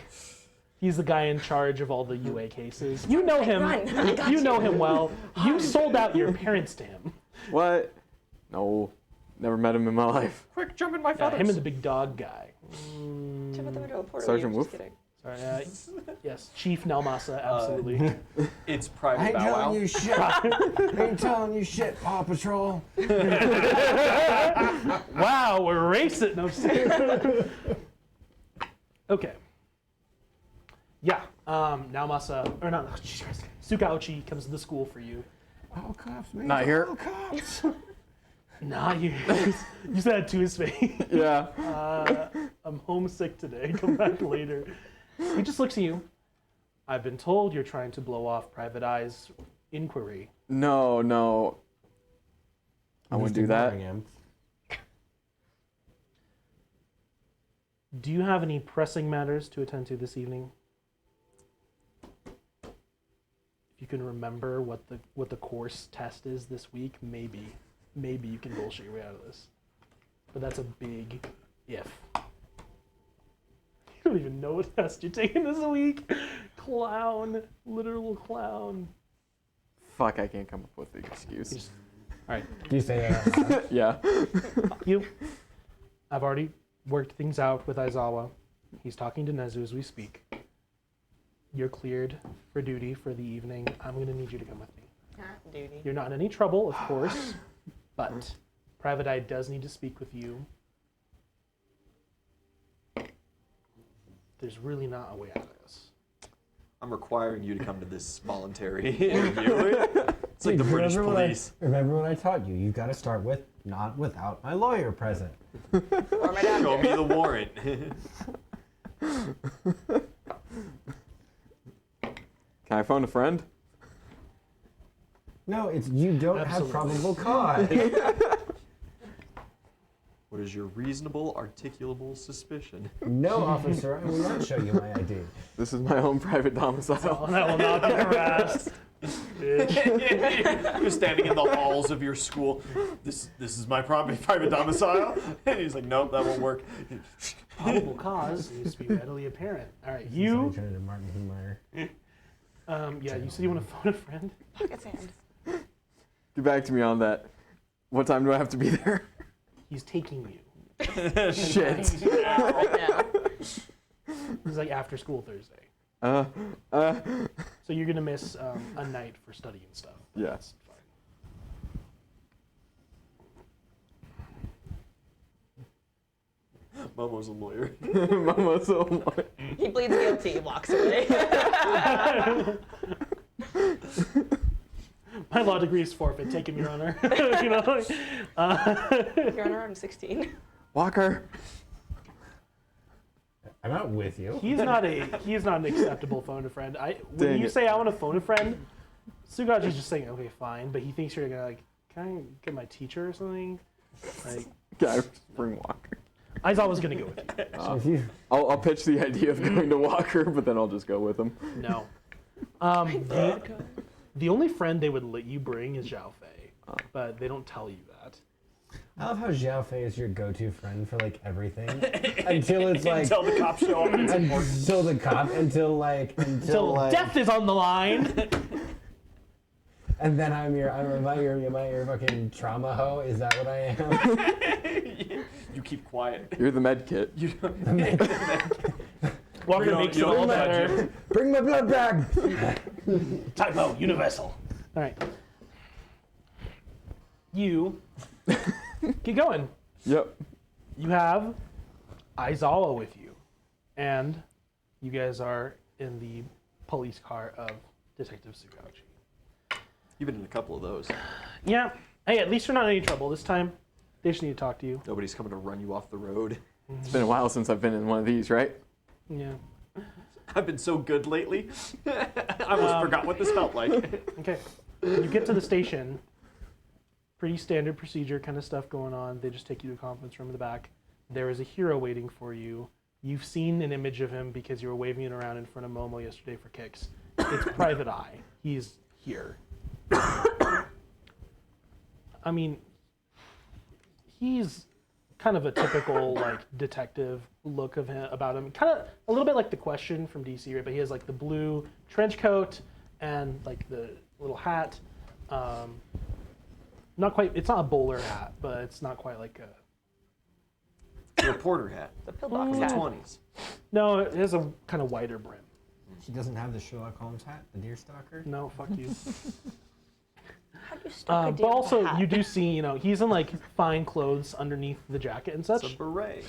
He's the guy in charge of all the UA cases. You know him. Run. I got You know him well. You sold out your parents to him. What? No. Never met him in my life. Quick, jump in my Yeah, feathers. him and the big dog guy. Jump out the window, Porter. Sergeant Just Wolf? kidding. Sorry, yes, Chief Nelmasa, absolutely. It's I private ain't bow wow. telling you shit. I ain't telling you shit, Paw Patrol. Wow, we're racing. No, I'm just kidding. Okay. Yeah, Nelmasa, or not, Jesus Christ, Sukaochi comes to the school for you. All cops, man. Not here. All cops. Nah, you said that to his face. Yeah. I'm homesick today. Come back later. He just looks at you. I've been told you're trying to blow off Private Eye's inquiry. No. I wouldn't do that. Do you have any pressing matters to attend to this evening? If you can remember what the course test is this week, maybe you can bullshit your way out of this. But that's a big if. You don't even know what test you're taking this week. Clown. Literal clown. Fuck, I can't come up with the excuse. Alright. Do you say that? Yeah. You. I've already worked things out with Aizawa. He's talking to Nezu as we speak. You're cleared for duty for the evening. I'm going to need you to come with me. Duty. You're not in any trouble, of course, but Private Eye does need to speak with you. There's really not a way out of this. I'm requiring you to come to this voluntary interview. It's like the British police. Remember what I taught you. You got to start with not without my lawyer present. Or my Show doctor. me the warrant. Can I phone a friend? No, it's you don't have Absolutely. probable cause. What is your reasonable, articulable suspicion? No, officer, I will not show you my ID. This is my own private domicile. And I will not be harassed. Bitch. You're standing in the halls of your school. This is my private domicile. And he's like, nope, that won't work. Probable cause needs to be readily apparent. All right, Sorry, you. turn into Martin Hoomeyer. Yeah, you said you want to phone a friend. Pocket sand. Get back to me on that. What time do I have to be there? He's taking you. Shit. Yeah. He's like after school Thursday. So you're gonna miss a night for study and stuff. But Yeah. that's fine. Momo's a lawyer. Mama's so much. He pleads guilty, walks away. My law degree is forfeit. Take him, Your Honor. You know. You're on around 16. Walker. I'm not with you. He's not an acceptable phone a friend. When Dang you it. say I want to phone a friend, Sugaji's just saying okay, fine, but he thinks you're gonna like, can I get my teacher or something? Like, Yeah, bring Walker. I was always gonna go with you. So if you I'll pitch the idea of going to Walker, but then I'll just go with him. No. The only friend they would let you bring is Zhao Fei, but they don't tell you that. I love how Xiao Fei is your go-to friend for like everything until it's like Until the cops show up and it's important. until the cop until like Death is on the line. and then am I your fucking trauma hoe? Is that what I am? You keep quiet. You're the med kit. You Walker don't- makes you it don't all judge better. Bring my blood bag. Typo, universal. All right. You get going. Yep. You have Aizawa with you, and you guys are in the police car of Detective Sugaji. You've been in a couple of those. Yeah. Hey, at least you're not in any trouble this time. They just need to talk to you. Nobody's coming to run you off the road. It's been a while since I've been in one of these, right? Yeah. I've been so good lately. I almost forgot what this felt like. Okay. You get to the station. Pretty standard procedure kind of stuff going on. They just take you to a conference room in the back. There is a hero waiting for you. You've seen an image of him because you were waving it around in front of Momo yesterday for kicks. It's Private Eye. He's here. I mean, he's kind of a typical like detective look of him about him. Kind of a little bit like the Question from DC, right? But he has like the blue trench coat and like the little hat. Not quite. It's not a bowler hat, but it's not quite like a. The reporter hat The pillbox from the hat. 20s. No, it has a kind of wider brim. She doesn't have the Sherlock Holmes hat, the deerstalker. No, fuck you. How do you stalk a But deer with a also, hat? you do see, he's in like fine clothes underneath the jacket and It's a such. beret.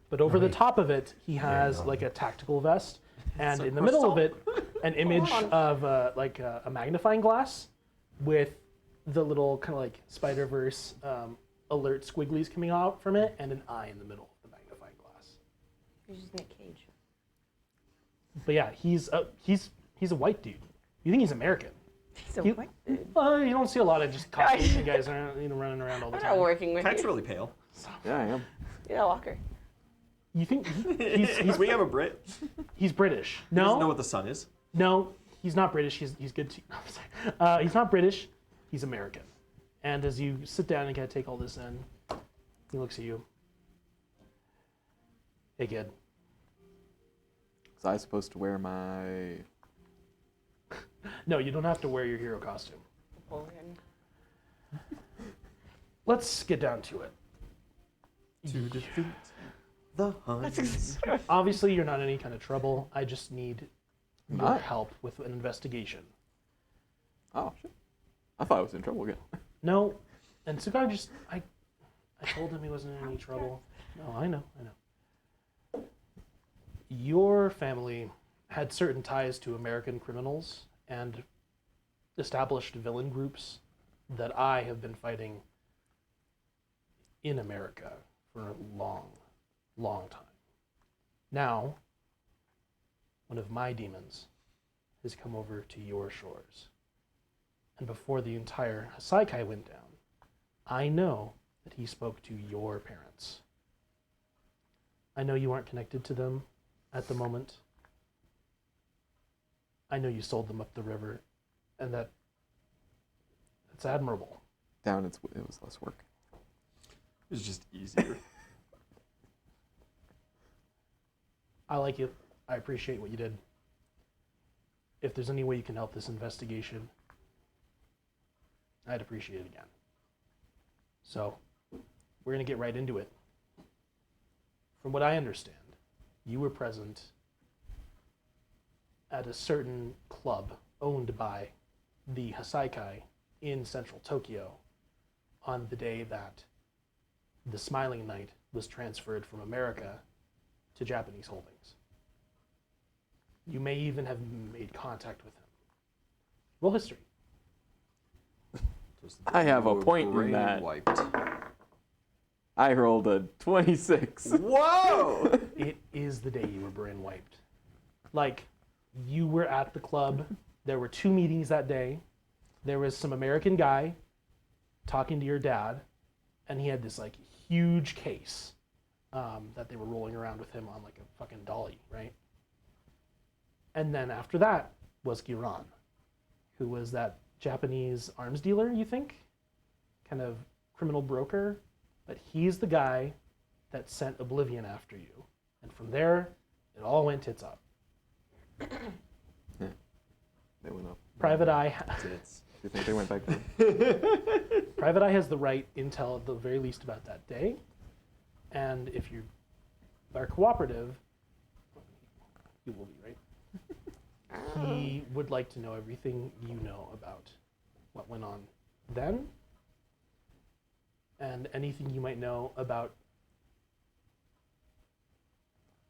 But over the Right. top of it, he has no. like a tactical vest, and a in the middle of it, croissant. an image on. of like a magnifying glass with the little kind of like Spider-Verse alert squigglies coming out from it, and an eye in the middle of the magnifying glass. He's just Nick Cage. But yeah, he's a white dude. You think he's American? He's a He- white dude. You don't see a lot of just Caucasian guys around, running around all the I'm time. not working with Cat's you. really pale. Yeah, I am. Yeah, Walker. You think he's We have a Brit. he's British? He doesn't know No, what the sun is. no, he's not British. He's good too. No, I'm sorry. He's not British. He's American. And as you sit down and kind of take all this in, he looks at you. Hey, kid. Was I supposed to wear my... No, you don't have to wear your hero costume. Napoleon. Let's get down to it. To defeat the hunt. Obviously, you're not in any kind of trouble. I just need your Not? help with an investigation. Oh, shit. I thought I was in trouble again. No, and Sugai just I told him he wasn't in any trouble. No, I know. Your family had certain ties to American criminals and established villain groups that I have been fighting in America for a long, long time. Now, one of my demons has come over to your shores. And before the entire Hasaikai went down, I know that he spoke to your parents. I know you aren't connected to them at the moment. I know you sold them up the river, and that's admirable. Down, it was less work. It was just easier. I like it. I appreciate what you did. If there's any way you can help this investigation, I'd appreciate it again. So, we're going to get right into it. From what I understand, you were present at a certain club owned by the Hasaikai in central Tokyo on the day that the Smiling Knight was transferred from America to Japanese holdings. You may even have made contact with him. Roll history. I have a point in Brain that. Wiped. I rolled a 26. Whoa! It is the day you were brain wiped. Like, you were at the club. There were 2 meetings that day. There was some American guy talking to your dad, and he had this like huge case that they were rolling around with him on like a fucking dolly, right? And then after that was Giran, who was that Japanese arms dealer, you think? Kind of criminal broker. But he's the guy that sent Oblivion after you. And from there, it all went tits up. Yeah. They went up. Private Eye, Tits. Do you think they went back down? Private Eye has the right intel at the very least about that day. And if you are cooperative, you will be, right? He would like to know everything you know about what went on then, and anything you might know about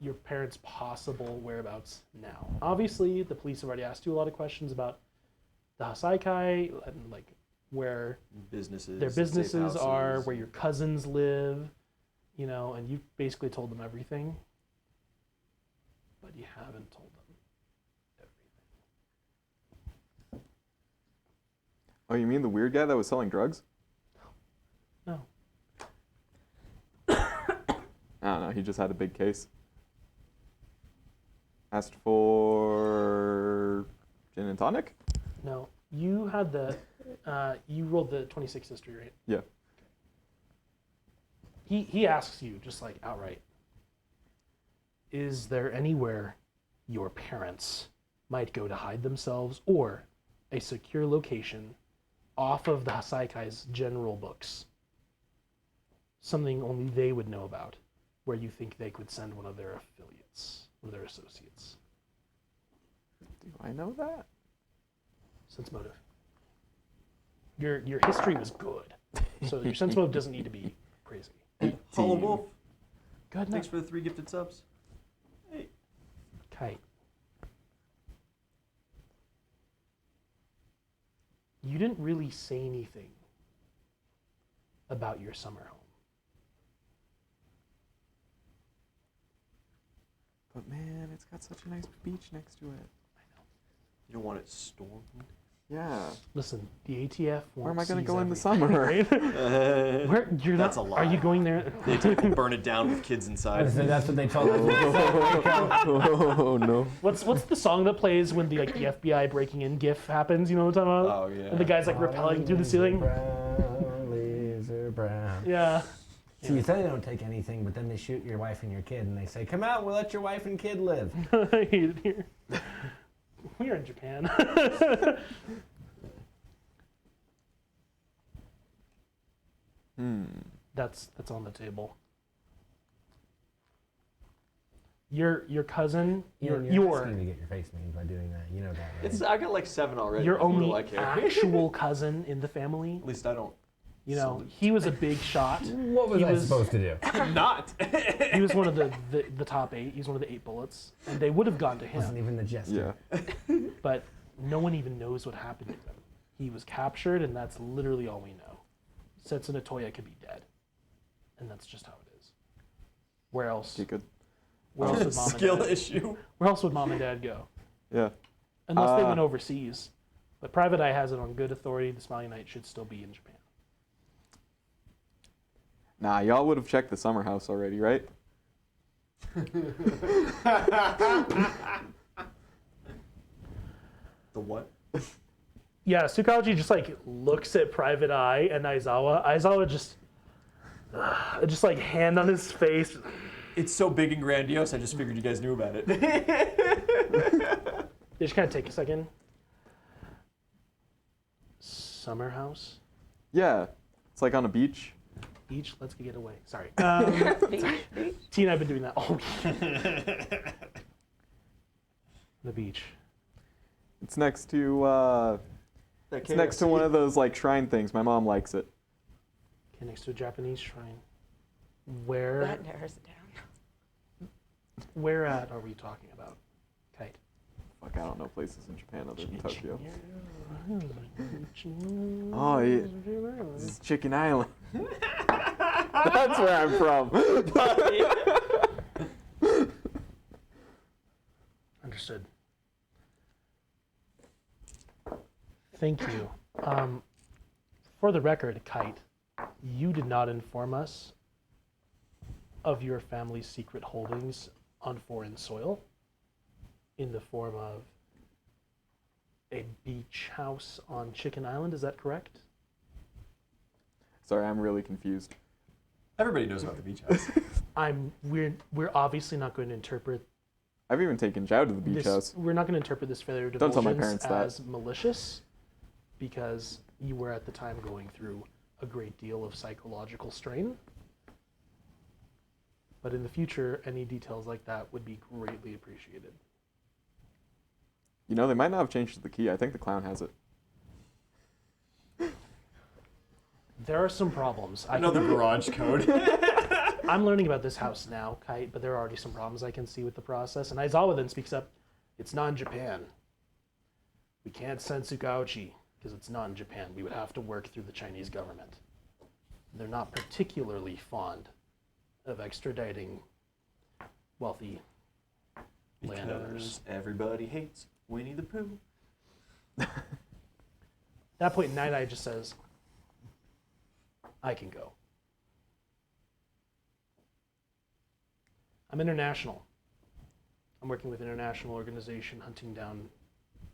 your parents' possible whereabouts now. Obviously, the police have already asked you a lot of questions about the Hasaikai and like where Businesses. their businesses safe are, houses. where your cousins live, you know, and you've basically told them everything, but you haven't told them everything. Oh, you mean the weird guy that was selling drugs? No. I don't know. He just had a big case. Asked for gin and tonic? No. You had the, you rolled the 26 history, right? Yeah. He asks you, just like outright, is there anywhere your parents might go to hide themselves, or a secure location off of the Hasaikai's general books? Something only they would know about, where you think they could send one of their affiliates, or their associates. Do I know that? Sense motive. Your history was good, so your sense motive doesn't need to be crazy. Hollow Wolf. Good Thanks enough. for the 3 gifted subs. Hey. Kite. You didn't really say anything about your summer home. But man, it's got such a nice beach next to it. You don't want it stormed? Yeah. Listen, the ATF won't Where am I gonna seize go in the everything, summer? right? Where you're That's not? a Are you lie. going there? The ATF will burn it down with kids inside. That's what they told us. Oh no. What's the song that plays when the like the FBI breaking in GIF happens? You know what I'm talking about? Oh, yeah. And the guy's like rappelling through the ceiling. Brown, laser brown. Yeah. So you say they don't take anything, but then they shoot your wife and your kid, and they say, "Come out, we'll let your wife and kid live." I hate it here. We are in Japan. That's on the table. Your cousin, You're your asking to get your face named by doing that. You know that, right? It's, I got like 7 already. your What do only I care? actual cousin in the family. At least I don't. You know, Salute. he was a big shot. What was He I was- supposed to do? Not. He was one of the top 8. He was one of the 8 bullets, and they would have gone to Wasn't him, even the jester. Yeah. but no one even knows what happened to him. He was captured, and that's literally all we know. Setsunatoya could be dead, and that's just how it is. Where else? Okay, good. Where else would mom and Skill dad? issue. Where else would mom and dad go? Yeah. Unless they went overseas. But Private Eye has it on good authority. The Smiling Knight should still be in Japan. Nah, y'all would have checked the summer house already, right? The what? Yeah, Tsukauchi just like looks at Private Eye and Aizawa. Aizawa just like hand on his face. It's so big and grandiose, I just figured you guys knew about it. They just kind of take a second. Summer house? Yeah. It's like on a beach. Beach? Let's get away. Sorry. Beach. T and I've been doing that all week. The beach. It's next to it's next to one of those like shrine things. My mom likes it. Okay, next to a Japanese shrine. Where That narrows it down. where at are we talking about? Kite. Fuck, I don't know places in Japan other than Tokyo. Oh, Oh, yeah. This is Chicken Island. That's where I'm from. Understood. Thank you. For the record, Kite, you did not inform us of your family's secret holdings on foreign soil in the form of a beach house on Chicken Island. Is that correct? Sorry, I'm really confused. Everybody knows about the beach house. We're obviously not going to interpret I've even taken Zhao to the beach this. house. We're not going to interpret this failure of Don't tell my divulgence parents that. as malicious, because you were at the time going through a great deal of psychological strain. But in the future, any details like that would be greatly appreciated. You know, they might not have changed the key. I think the clown has it. There are some problems. I know the garage code. I'm learning about this house now, Kite, but there are already some problems I can see with the process. And Aizawa then speaks up. It's not in Japan. We can't send Tsukauchi because it's not in Japan. We would have to work through the Chinese government. They're not particularly fond of extraditing wealthy landowners. Because everybody hates Winnie the Pooh. At that point, Night Eye just says, I can go. I'm international. I'm working with an international organization hunting down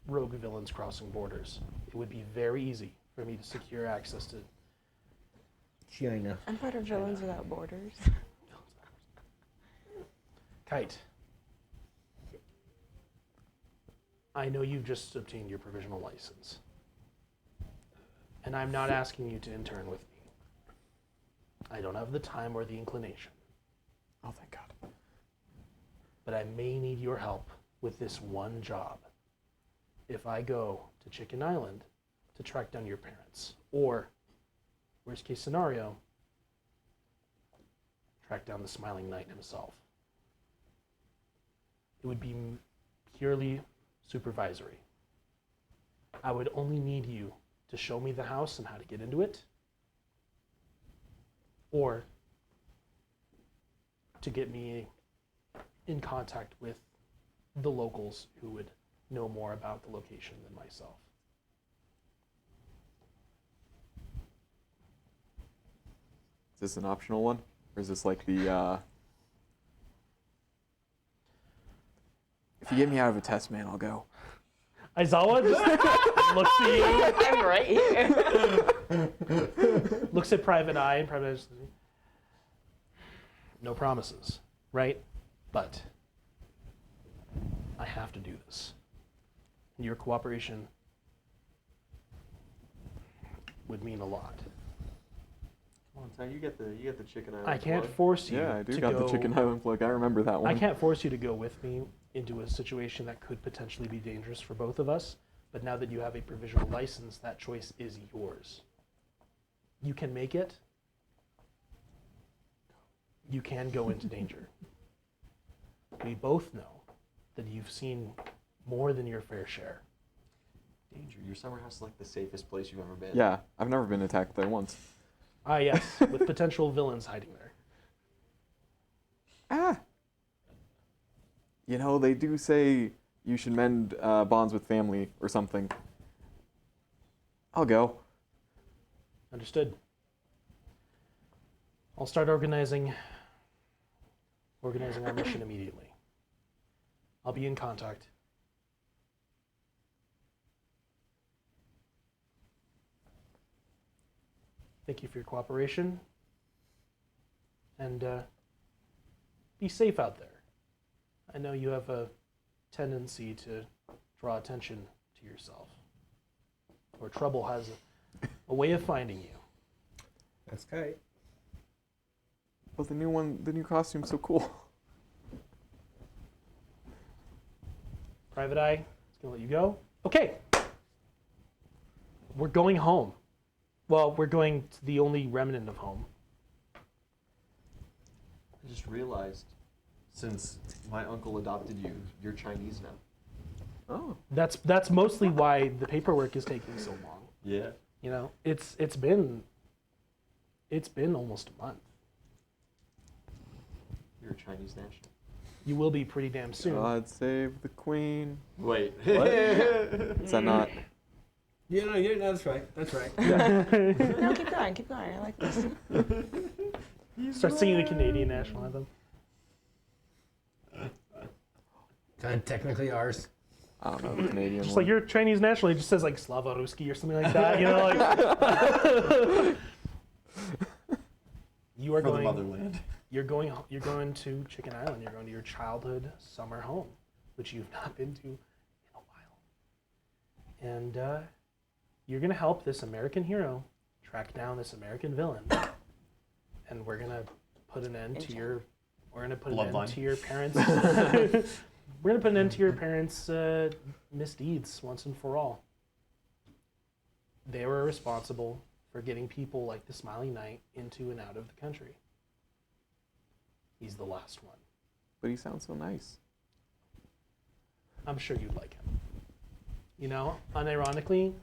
rogue villains crossing borders. It would be very easy for me to secure access to China. I'm part of Villains Without Borders. Kite. I know you've just obtained your provisional license. And I'm not asking you to intern with me. I don't have the time or the inclination. Oh, thank God. But I may need your help with this one job. If I go to Chicken Island to track down your parents, or, worst case scenario, track down the Smiling Knight himself. It would be purely supervisory. I would only need you to show me the house and how to get into it, or to get me in contact with the locals who would know more about the location than myself. Is this an optional one? Or is this like the, if you get me out of a test, man, I'll go. Aizawa just looks at you, I'm right here. looks at Private Eye, and Private Eye says, no promises, right? But I have to do this. And your cooperation would mean a lot. Come on, Ty, you get the Chicken Island. I can't plug. force you Yeah, I do to got go. the Chicken Island plug. I remember that one. I can't force you to go with me into a situation that could potentially be dangerous for both of us. But now that you have a provisional license, that choice is yours. You can make it. You can go into danger. We both know that you've seen more than your fair share. Danger. Your summer house is like the safest place you've ever been. Yeah, I've never been attacked there once. Ah, yes, with potential villains hiding there. Ah. You know, they do say you should mend bonds with family or something. I'll go. Understood. I'll start organizing our mission immediately. I'll be in contact. Thank you for your cooperation. And be safe out there. I know you have a tendency to draw attention to yourself. Or trouble has a way of finding you. That's tight. But the new costume's so cool. Private Eye is going to let you go. Okay. We're going home. Well, we're going to the only remnant of home. I just realized, since my uncle adopted you, you're Chinese now. Oh. That's mostly why the paperwork is taking so long. Yeah. You know, it's been almost a month. You're a Chinese national. You will be pretty damn soon. God save the queen. Wait. What? Is that not? Yeah, no, that's right. That's right. No, keep going. I like this. Start singing the Canadian national anthem. Kind of technically ours. I don't know, the Canadian Just one. like your Chinese national, it just says like Slava Ruski or something like that. You know, like you are For the going. motherland. You're going to Chicken Island. You're going to your childhood summer home, which you've not been to in a while. And you're going to help this American hero track down this American villain. And we're going to put an end to your parents. We're going to put an end to your parents' misdeeds once and for all. They were responsible for getting people like the Smiling Knight into and out of the country. He's the last one. But he sounds so nice. I'm sure you'd like him. You know, unironically,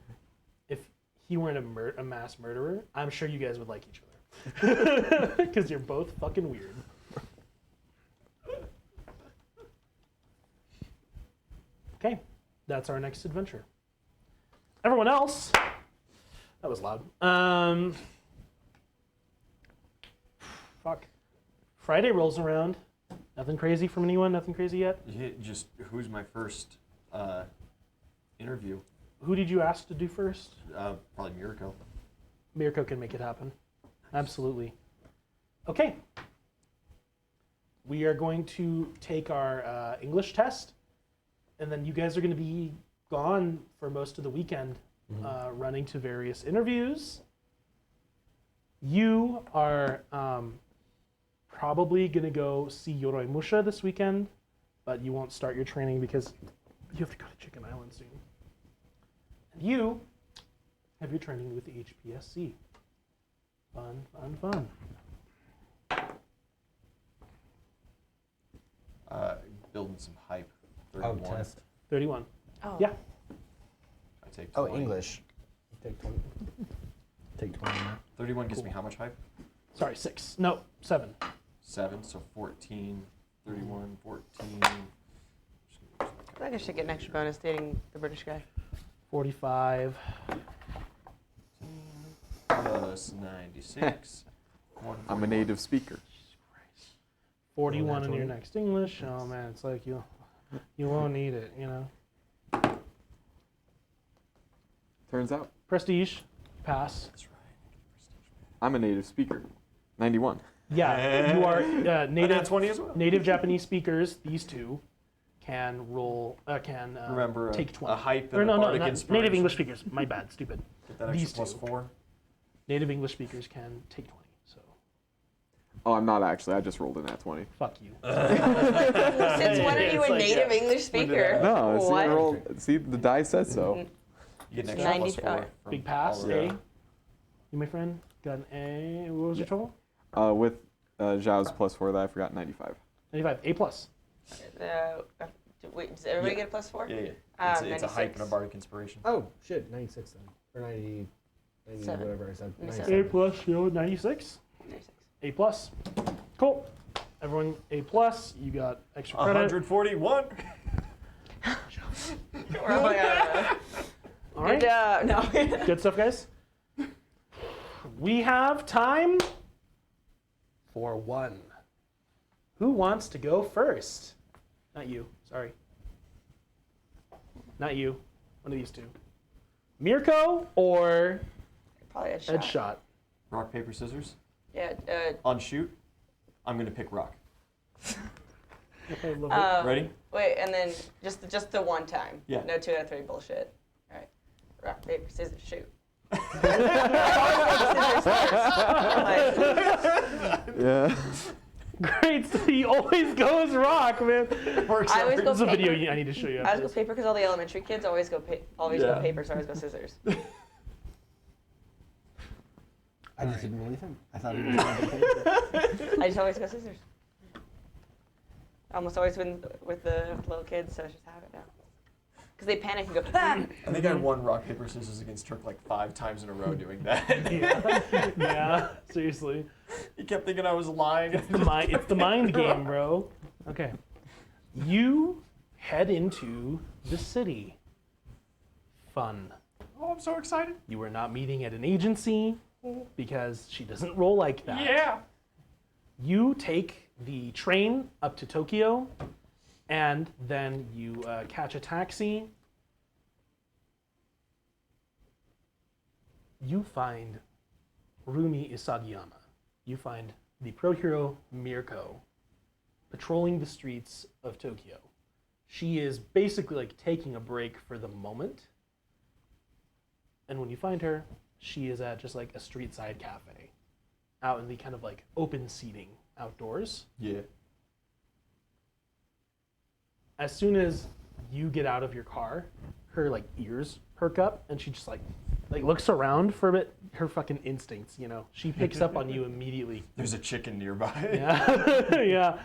if he weren't a mass murderer, I'm sure you guys would like each other. Because you're both fucking weird. Okay, that's our next adventure. Everyone else, that was loud. Fuck. Friday rolls around. Nothing crazy from anyone? Nothing crazy yet? Just who's my first interview? Who did you ask to do first? Probably Mirko. Mirko can make it happen. Absolutely. Okay. We are going to take our English test, and then you guys are going to be gone for most of the weekend, running to various interviews. You are probably going to go see Yoroi Musha this weekend, but you won't start your training because you have to go to Chicken Island soon. And you have your training with the HPSC. Fun, fun, fun. Building some hype. Oh, 31. test. 31. Oh. Yeah. I take 20. Oh, English. Take 20. Take 20 now. 31 gives me how much hype? Sorry, 6. No, 7. 7, so 14, 31, 14. I feel like I should get an extra bonus dating the British guy. 45. Plus 96. I'm a native speaker. 41 in your next English. Oh man, it's like you won't need it, you know. Turns out, Prestige, pass. That's right. I'm a native speaker. 91. Yeah, you are native 20 as well. native Japanese speakers. These two can roll. Remember take 20. a hype Or and a no, bardic not inspiration. native English speakers. My bad, stupid. Get that extra These plus two. 4. Native English speakers can take 20. So Oh, I'm not actually. I just rolled in at 20. fuck you. Since when are you It's a like, native yeah. English speaker? No, see, I What? rolled, see, the die said so. You get an It's extra 90 plus 4. from Big pass. all A. around. You, my friend, got an A. What was your total? With Zhao's plus 4 that I forgot, 95. 95. A plus. Wait, does everybody get a plus 4? Yeah. It's a hype and a 96. bardic inspiration. Oh, shit. 96 then. Or 90, 90 Seven. whatever I said. 97. 97. A plus, 96. 96. A plus. Cool. Everyone A+. You got extra credit. 141. We're like, All right. good job. No. Good stuff, guys. We have time for one. Who wants to go first? Not you. Sorry. Not you. One of these two. Mirko or Probably a Ed shot. Shot? Rock, paper, scissors. Yeah. On shoot, I'm gonna pick rock. I love it. Ready? Wait, and then just the one time. Yeah. No 2 out of 3 bullshit. All right. Rock, paper, scissors, shoot. Yeah. Great. So he always goes rock, man. Works I always every- go There's a video paper. I need to show you. I after always go this. paper because all the elementary kids always go Yeah. paper, so I always go scissors. I just didn't believe him. I thought he was going to paper. I just always go scissors. Almost always with the little kids, so I just have it now. Because they panic and go, ah! I think I won rock, paper, scissors against Turk like 5 times in a row doing that. Yeah, seriously. He kept thinking I was lying. It's the mind game, bro. Okay. You head into the city. Fun. Oh, I'm so excited. You are not meeting at an agency because she doesn't roll like that. Yeah. You take the train up to Tokyo, and then you catch a taxi. You find Rumi Isagiyama. You find the pro hero Mirko patrolling the streets of Tokyo. She is basically like taking a break for the moment. And when you find her, she is at just like a street side cafe out in the kind of like open seating outdoors. Yeah. As soon as you get out of your car, her like ears perk up and she just like looks around for a bit. Her fucking instincts, you know. She picks up on you immediately. There's a chicken nearby. Yeah. Yeah.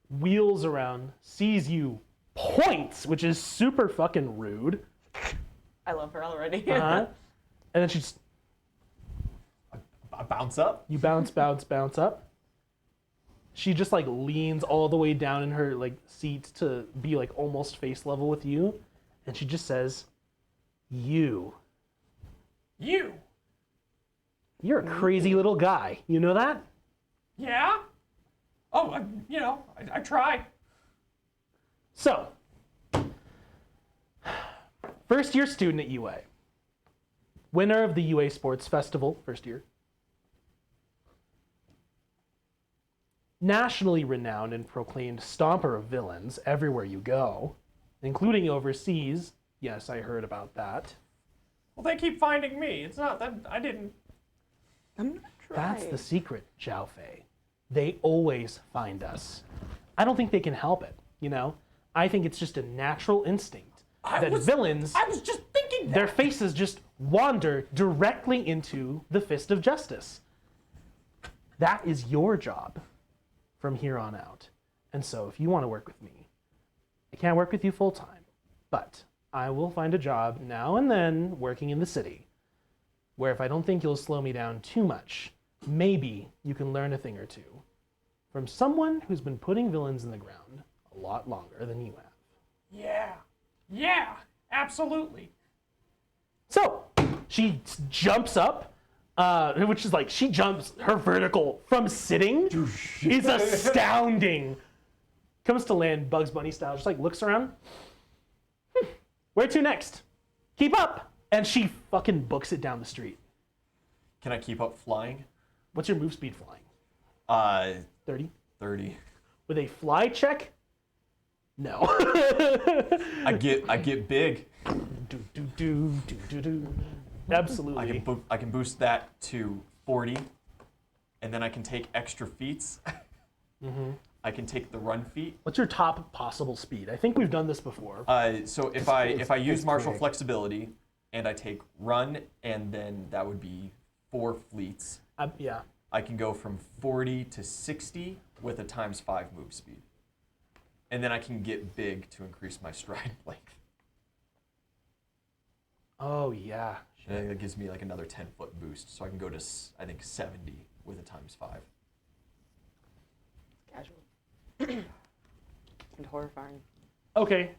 Wheels around, sees you, points, which is super fucking rude. I love her already. Uh-huh. And then she just, I bounce up. you bounce up. She just like leans all the way down in her like seat to be like almost face level with you. And she just says, You. You're a crazy little guy. You know that? Yeah. Oh, I try. So, first year student at UA. Winner of the UA Sports Festival, first year. Nationally renowned and proclaimed stomper of villains everywhere you go, including overseas. Yes, I heard about that. Well, they keep finding me. It's not that I didn't. I'm not That's trying. the secret, Zhao Fei. They always find us. I don't think they can help it, you know? I think it's just a natural instinct that villains, I was just thinking that. their faces just wander directly into the fist of justice. That is your job from here on out. And so if you want to work with me, I can't work with you full time, but I will find a job now and then working in the city, where if I don't think you'll slow me down too much, maybe you can learn a thing or two from someone who's been putting villains in the ground a lot longer than you have. Yeah, absolutely. So she jumps up, which is like she jumps her vertical from sitting is astounding. Comes to land Bugs Bunny style, just like looks around. Where to next? Keep up, and she fucking books it down the street. Can I keep up flying? What's your move speed flying? 30. 30. With a fly check? No. I get big. Absolutely. I can boost that to 40, and then I can take extra feats. I can take the run feat. What's your top possible speed? I think we've done this before. So if I use it's martial quick. flexibility and I take run, and then that would be 4 fleets, Yeah. I can go from 40 to 60 with a ×5 move speed. And then I can get big to increase my stride length. Oh, yeah. And that gives me like another 10-foot boost. So I can go to, I think, 70 with a ×5. Casual. And horrifying. Okay.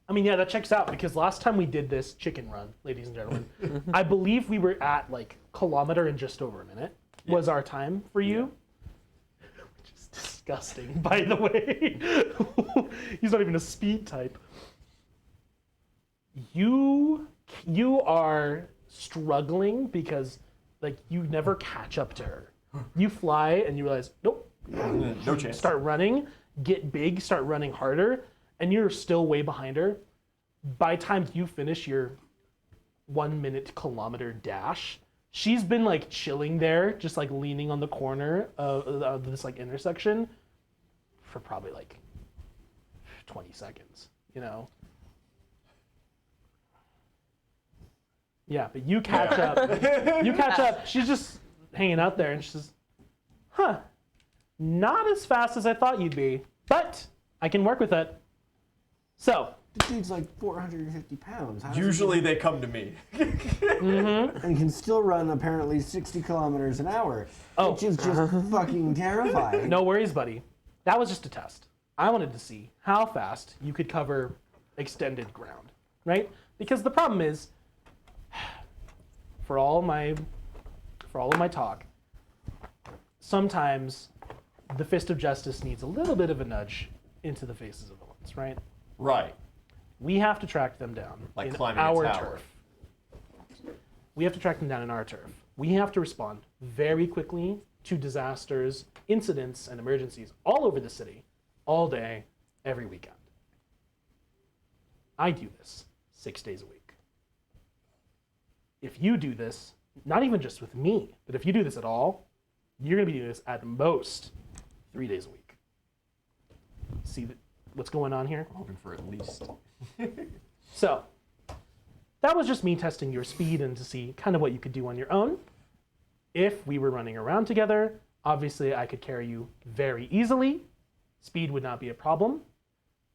I mean, yeah, that checks out because last time we did this chicken run, ladies and gentlemen, I believe we were at like kilometer in just over a minute was our time for you. Which is disgusting, by the way. He's not even a speed type. You are struggling because like you never catch up to her. You fly and you realize, nope. No chance. Start running, get big, start running harder, and you're still way behind her. By the time you finish your 1 minute kilometer dash, she's been like chilling there, just like leaning on the corner of this like intersection for probably like 20 seconds, you know? Yeah, but you catch up. You catch up. She's just hanging out there and she says, huh, not as fast as I thought you'd be, but I can work with it. So, This dude's like 450 pounds. How does he Usually they come to me. and can still run apparently 60 kilometers an hour, which is just fucking terrifying. no worries, buddy. That was just a test. I wanted to see how fast you could cover extended ground, right? Because the problem is, for all of my talk, sometimes the fist of justice needs a little bit of a nudge into the faces of villains, right? Right. We have to track them down Like in climbing a our tower. turf. We have to track them down in our turf. We have to respond very quickly to disasters, incidents, and emergencies all over the city, all day, every weekend. I do this 6 days a week. If you do this, not even just with me, but if you do this at all, you're going to be doing this at most 3 days a week. See what's going on here? I'm hoping for at least. So, that was just me testing your speed and to see kind of what you could do on your own. If we were running around together, obviously I could carry you very easily. Speed would not be a problem.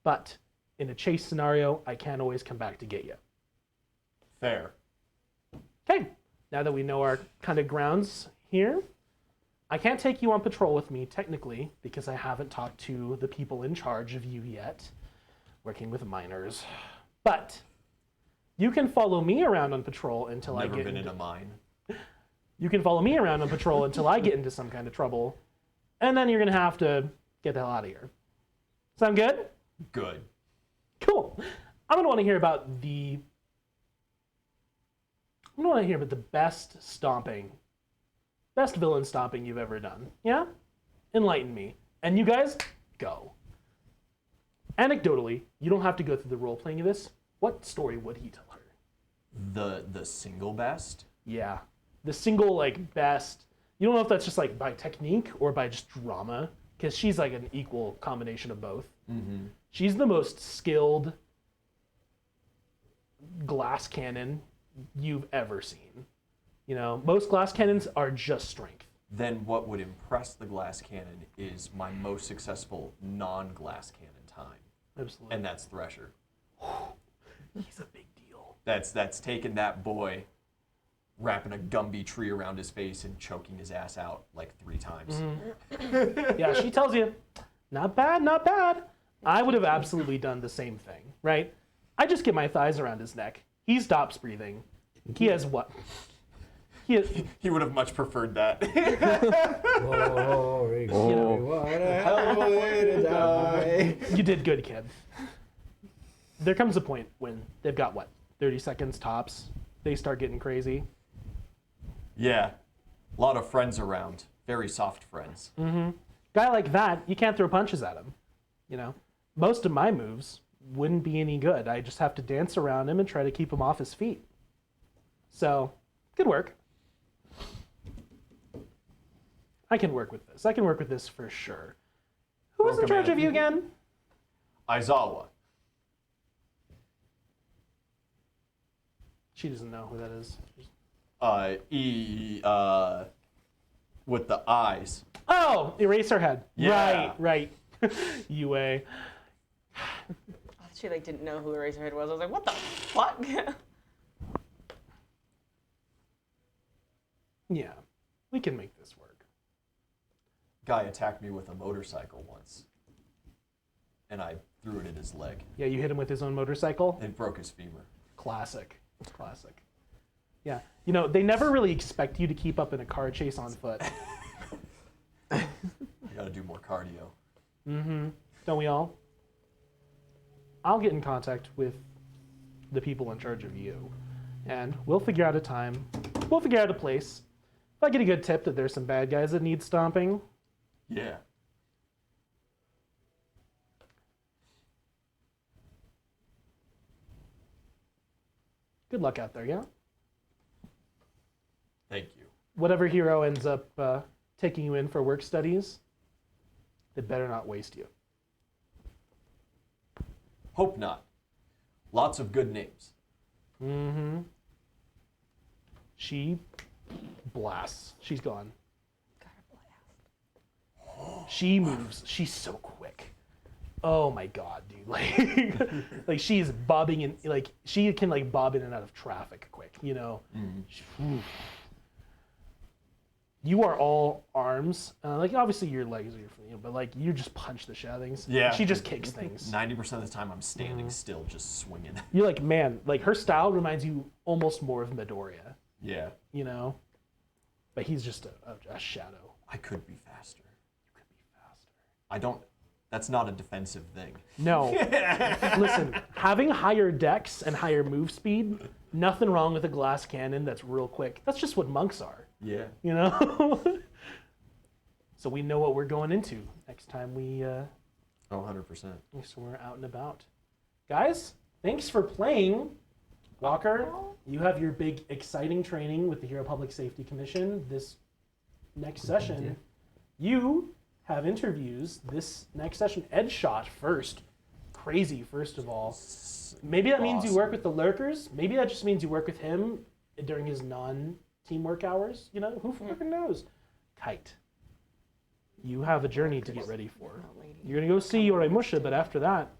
But in a chase scenario, I can't always come back to get you. Fair. Okay, now that we know our kind of grounds here, I can't take you on patrol with me technically because I haven't talked to the people in charge of you yet, working with minors. But you can follow me around on patrol until I Never get been in into, a mine. you can follow me around on patrol until I get into some kind of trouble, and then you're gonna have to get the hell out of here. Sound good? Good. Cool. I'm gonna want to hear about the best villain stomping you've ever done. Yeah? Enlighten me. And you guys, go. Anecdotally, you don't have to go through the role playing of this. What story would he tell her? The single best? Yeah. The single like best. You don't know if that's just like by technique or by just drama, because she's like an equal combination of both. Mm-hmm. She's the most skilled glass cannon you've ever seen. You know, most glass cannons are just strength. Then what would impress the glass cannon is my most successful non-glass cannon time. Absolutely. And that's Thresher. He's a big deal. That's taking that boy, wrapping a Gumby tree around his face and choking his ass out like 3 times. Yeah, she tells you, not bad, not bad. I would have absolutely done the same thing, right? I just get my thighs around his neck. He stops breathing. He has what? He would have much preferred that. Glory, glory, what a hell of a way to die. You did good, kid. There comes a point when they've got, 30 seconds tops. They start getting crazy. Yeah. A lot of friends around. Very soft friends. Guy like that, you can't throw punches at him. You know, most of my moves wouldn't be any good. I just have to dance around him and try to keep him off his feet. So, good work. I can work with this. I can work with this for sure. Who was in charge of you again? Aizawa. She doesn't know who that is. With the eyes. Oh, Eraserhead. Yeah. Right. UA. She like didn't know who Eraserhead was. I was like, what the fuck? Yeah, we can make this work. guy attacked me with a motorcycle once, and I threw it at his leg. Yeah, you hit him with his own motorcycle. It broke his femur. Classic. Classic. Yeah. You know, they never really expect you to keep up in a car chase on foot. You got to do more cardio. Mm-hmm. Don't we all? I'll get in contact with the people in charge of you, and we'll figure out a time. We'll figure out a place. If I get a good tip that there's some bad guys that need stomping, Yeah. good luck out there, yeah? Thank you. Whatever hero ends up taking you in for work studies, they better not waste you. Hope not. Lots of good names. Mm-hmm. She blasts. She's gone. She moves. She's so quick. Oh my god, dude! Like she's bobbing in. Like she can like bob in and out of traffic quick. You know. Oof. You are all arms. Like obviously your legs are, but like you just punch the shit out of things. Yeah. She just kicks things. 90% of the time I'm standing still, just swinging. You're like, man. Like her style reminds you almost more of Midoriya. Yeah. You know. But he's just a shadow. I could be faster. You could be faster. I don't. That's not a defensive thing. No. Listen, having higher dex and higher move speed, nothing wrong with a glass cannon that's real quick. That's just what monks are, Yeah. you know? So we know what we're going into next time Oh, 100%. so we're out and about. Guys, thanks for playing. Walker, you have your big exciting training with the Hero Public Safety Commission this next session. You have interviews this next session. Ed shot first. Crazy, first of all. Maybe that means you work with the lurkers. Maybe that just means you work with him during his non-teamwork hours. You know, who fucking knows? Kite. You have a journey to get ready for. You're going to go see Yoremusha, but after that,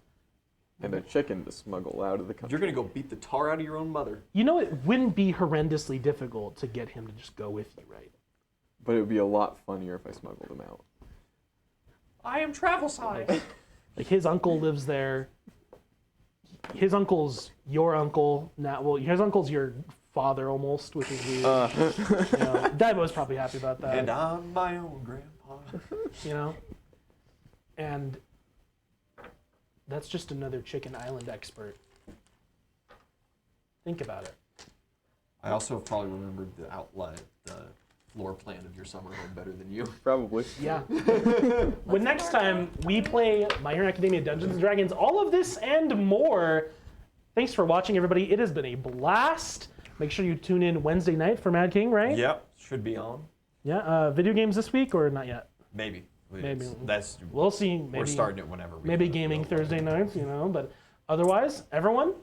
And a chicken to smuggle out of the country. You're going to go beat the tar out of your own mother. you know it wouldn't be horrendously difficult to get him to just go with you, right? But it would be a lot funnier if I smuggled him out. I am travel size. Like his uncle lives there. His uncle's your uncle now. Well, his uncle's your father almost, which is weird. You know, Dad was probably happy about that. And I'm my own grandpa. You know, and that's just another Chicken Island expert. Think about it. I also probably remembered the outline, the floor plan of your summer home better than you. Probably. Yeah. When next time we play My Hero Academia Dungeons & Dragons, all of this and more. Thanks for watching, everybody. It has been a blast. Make sure you tune in Wednesday night for Mad King, right? Yep, should be on. Yeah. Video games this week or not yet? Maybe. Maybe. That's. We'll see. Maybe, We're starting it whenever. Maybe gaming Thursday nights, you know. But otherwise, everyone,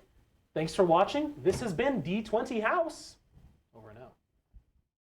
thanks for watching. This has been D20 House. Over and out.